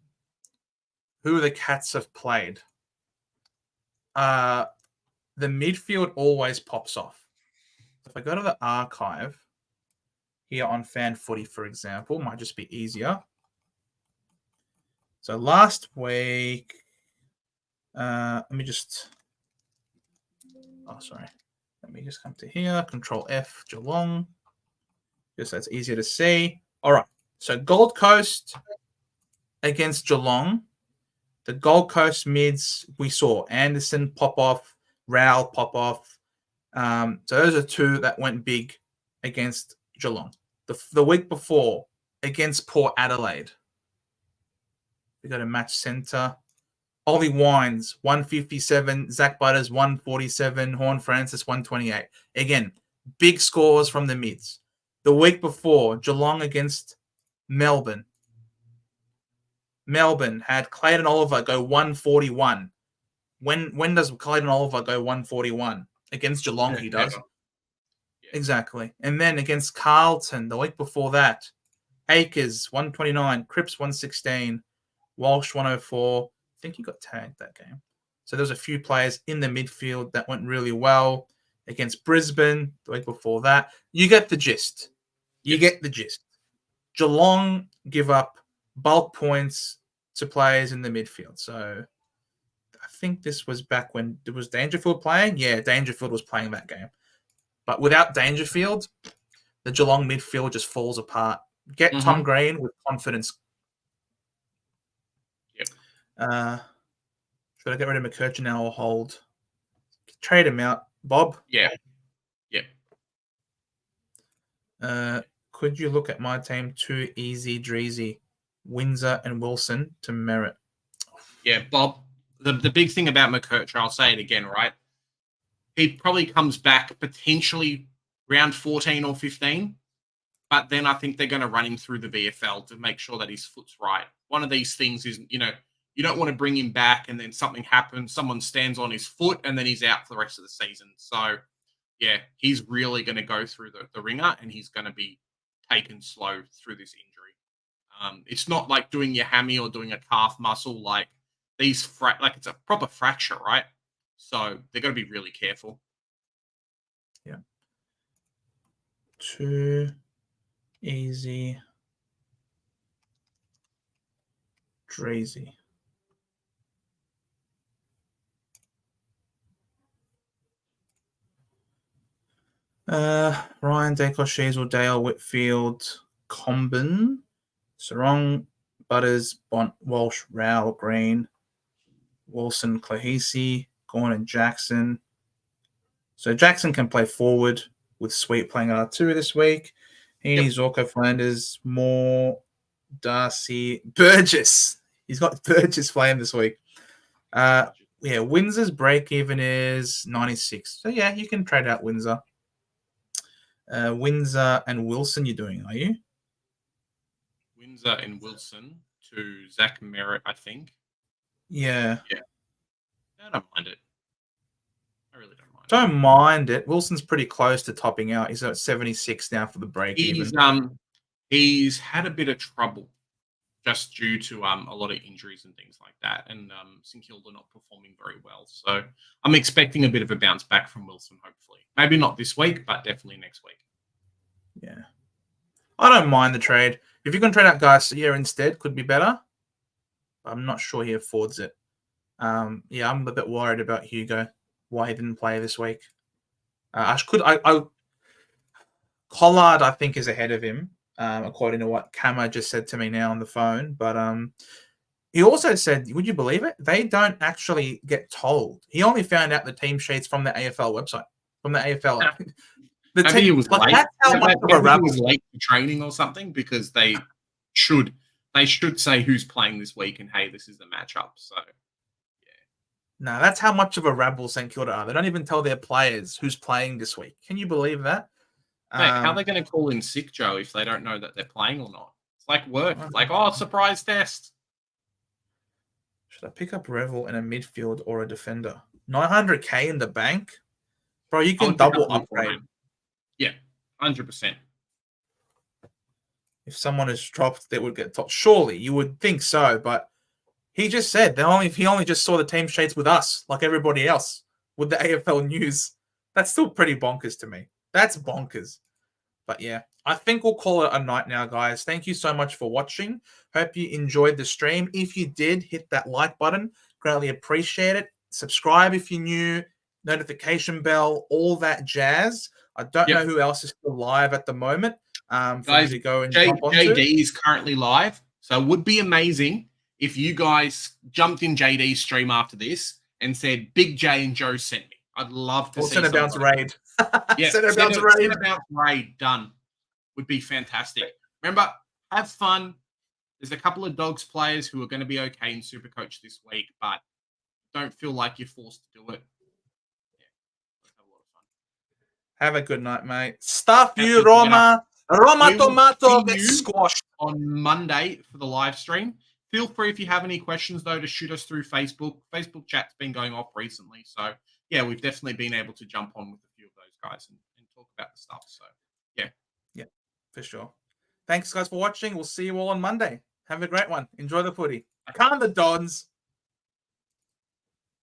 who the Cats have played, the midfield always pops off. If I go to the archive here on Fan Footy, for example, might just be easier. So last week, let me just come to here, Control F, Geelong, just so it's easier to see. All right, so Gold Coast against Geelong, the Gold Coast mids, we saw Anderson pop off, Rowell pop off. So those are two that went big against Geelong. The week before, against Port Adelaide, we got a match center. Ollie Wines, 157. Zach Butters, 147. Horn Francis, 128. Again, big scores from the mids. The week before, Geelong against Melbourne. Melbourne had Clayton Oliver go 141. When does Clayton Oliver go 141? Against Geelong, he does. Yeah. Exactly. And then against Carlton, the week before that, Akers, 129. Cripps, 116. Walsh, 104. I think he got tagged that game. So there's a few players in the midfield that went really well against Brisbane the week before that. You get the gist. Get the gist. Geelong give up bulk points to players in the midfield. So I think this was back when it was Dangerfield playing. Yeah, Dangerfield was playing that game. But without Dangerfield, the Geelong midfield just falls apart. Get Tom Green with confidence. Yep. Should I get rid of McCurchin now or hold? Trade him out. Bob? Yeah. Could you look at my team? Too easy, Dreezy, Windsor and Wilson to Merritt. Yeah, Bob. The big thing about McCurchin, I'll say it again, right? He probably comes back potentially round 14 or 15, but then I think they're going to run him through the VFL to make sure that his foot's right. One of these things is, you don't want to bring him back and then something happens, someone stands on his foot, and then he's out for the rest of the season. So, yeah, he's really going to go through the ringer, and he's going to be taken slow through this injury. It's not like doing your hammy or doing a calf muscle. Like these, it's a proper fracture, right? So they're going to be really careful. Yeah. Too easy, Dreezy. Ryan, Daicos, Sheasel, Dale, Whitfield, Comben, Sarong, Butters, Bont, Walsh, Rowell, Green, Wilson, Clahisi, Gorn, and Jackson. So Jackson can play forward with Sweet playing R2 this week. Heaney, Zorko, Flanders, Moore, Darcy, Burgess. He's got Burgess playing this week. Windsor's break even is 96. So yeah, you can trade out Windsor. Windsor and Wilson, you're doing, are you? Windsor and Wilson to Zach Merritt, I think. Yeah. I don't mind it. I really don't mind Don't mind it. Wilson's pretty close to topping out. He's at 76 now for the break even. He's had a bit of trouble just due to a lot of injuries and things like that, and St Kilda not performing very well. So I'm expecting a bit of a bounce back from Wilson, hopefully. Maybe not this week, but definitely next week. Yeah. I don't mind the trade. If you can trade out Garcia instead, could be better. I'm not sure he affords it. Yeah, I'm a bit worried about Hugo, why he didn't play this week. Collard, I think, is ahead of him, according to what Kama just said to me now on the phone. But he also said, would you believe it? They don't actually get told. He only found out the team sheets from the AFL website, from the AFL. Maybe he was late. That's how much of a Maybe he was late for training or something, because they should say who's playing this week and hey, this is the matchup. So no, that's how much of a rabble St Kilda are. They don't even tell their players who's playing this week. Can you believe that? Mate, how are they going to call in sick, Joe, if they don't know that they're playing or not? It's like work. It's like, oh, surprise test. Should I pick up Revel in a midfield or a defender? 900K in the bank? Bro, you can double upgrade. Yeah, 100%. If someone is dropped, they would get top. Surely, you would think so, but he just said he only just saw the team sheets with us, like everybody else, with the AFL news. That's still pretty bonkers to me. That's bonkers. But yeah, I think we'll call it a night now, guys. Thank you so much for watching. Hope you enjoyed the stream. If you did, hit that like button. Greatly appreciate it. Subscribe if you're new. Notification bell, all that jazz. I don't know who else is still live at the moment. Guys, to go and JD is currently live, so it would be amazing if you guys jumped in JD's stream after this and said, Big J and Joe sent me. I'd love to see Center bounce raid. Yeah, Center bounce raid done. Would be fantastic. Remember, have fun. There's a couple of Dogs players who are going to be okay in Supercoach this week, but don't feel like you're forced to do it. Yeah, let's have a lot of fun. Have a good night, mate. Stuff you, Roma. Roma Tomato gets squashed. On Monday for the live stream. Feel free, if you have any questions, though, to shoot us through Facebook. Facebook chat's been going off recently. So, yeah, we've definitely been able to jump on with a few of those guys and talk about the stuff. So, yeah. Yeah, for sure. Thanks, guys, for watching. We'll see you all on Monday. Have a great one. Enjoy the footy. Calm the Dons.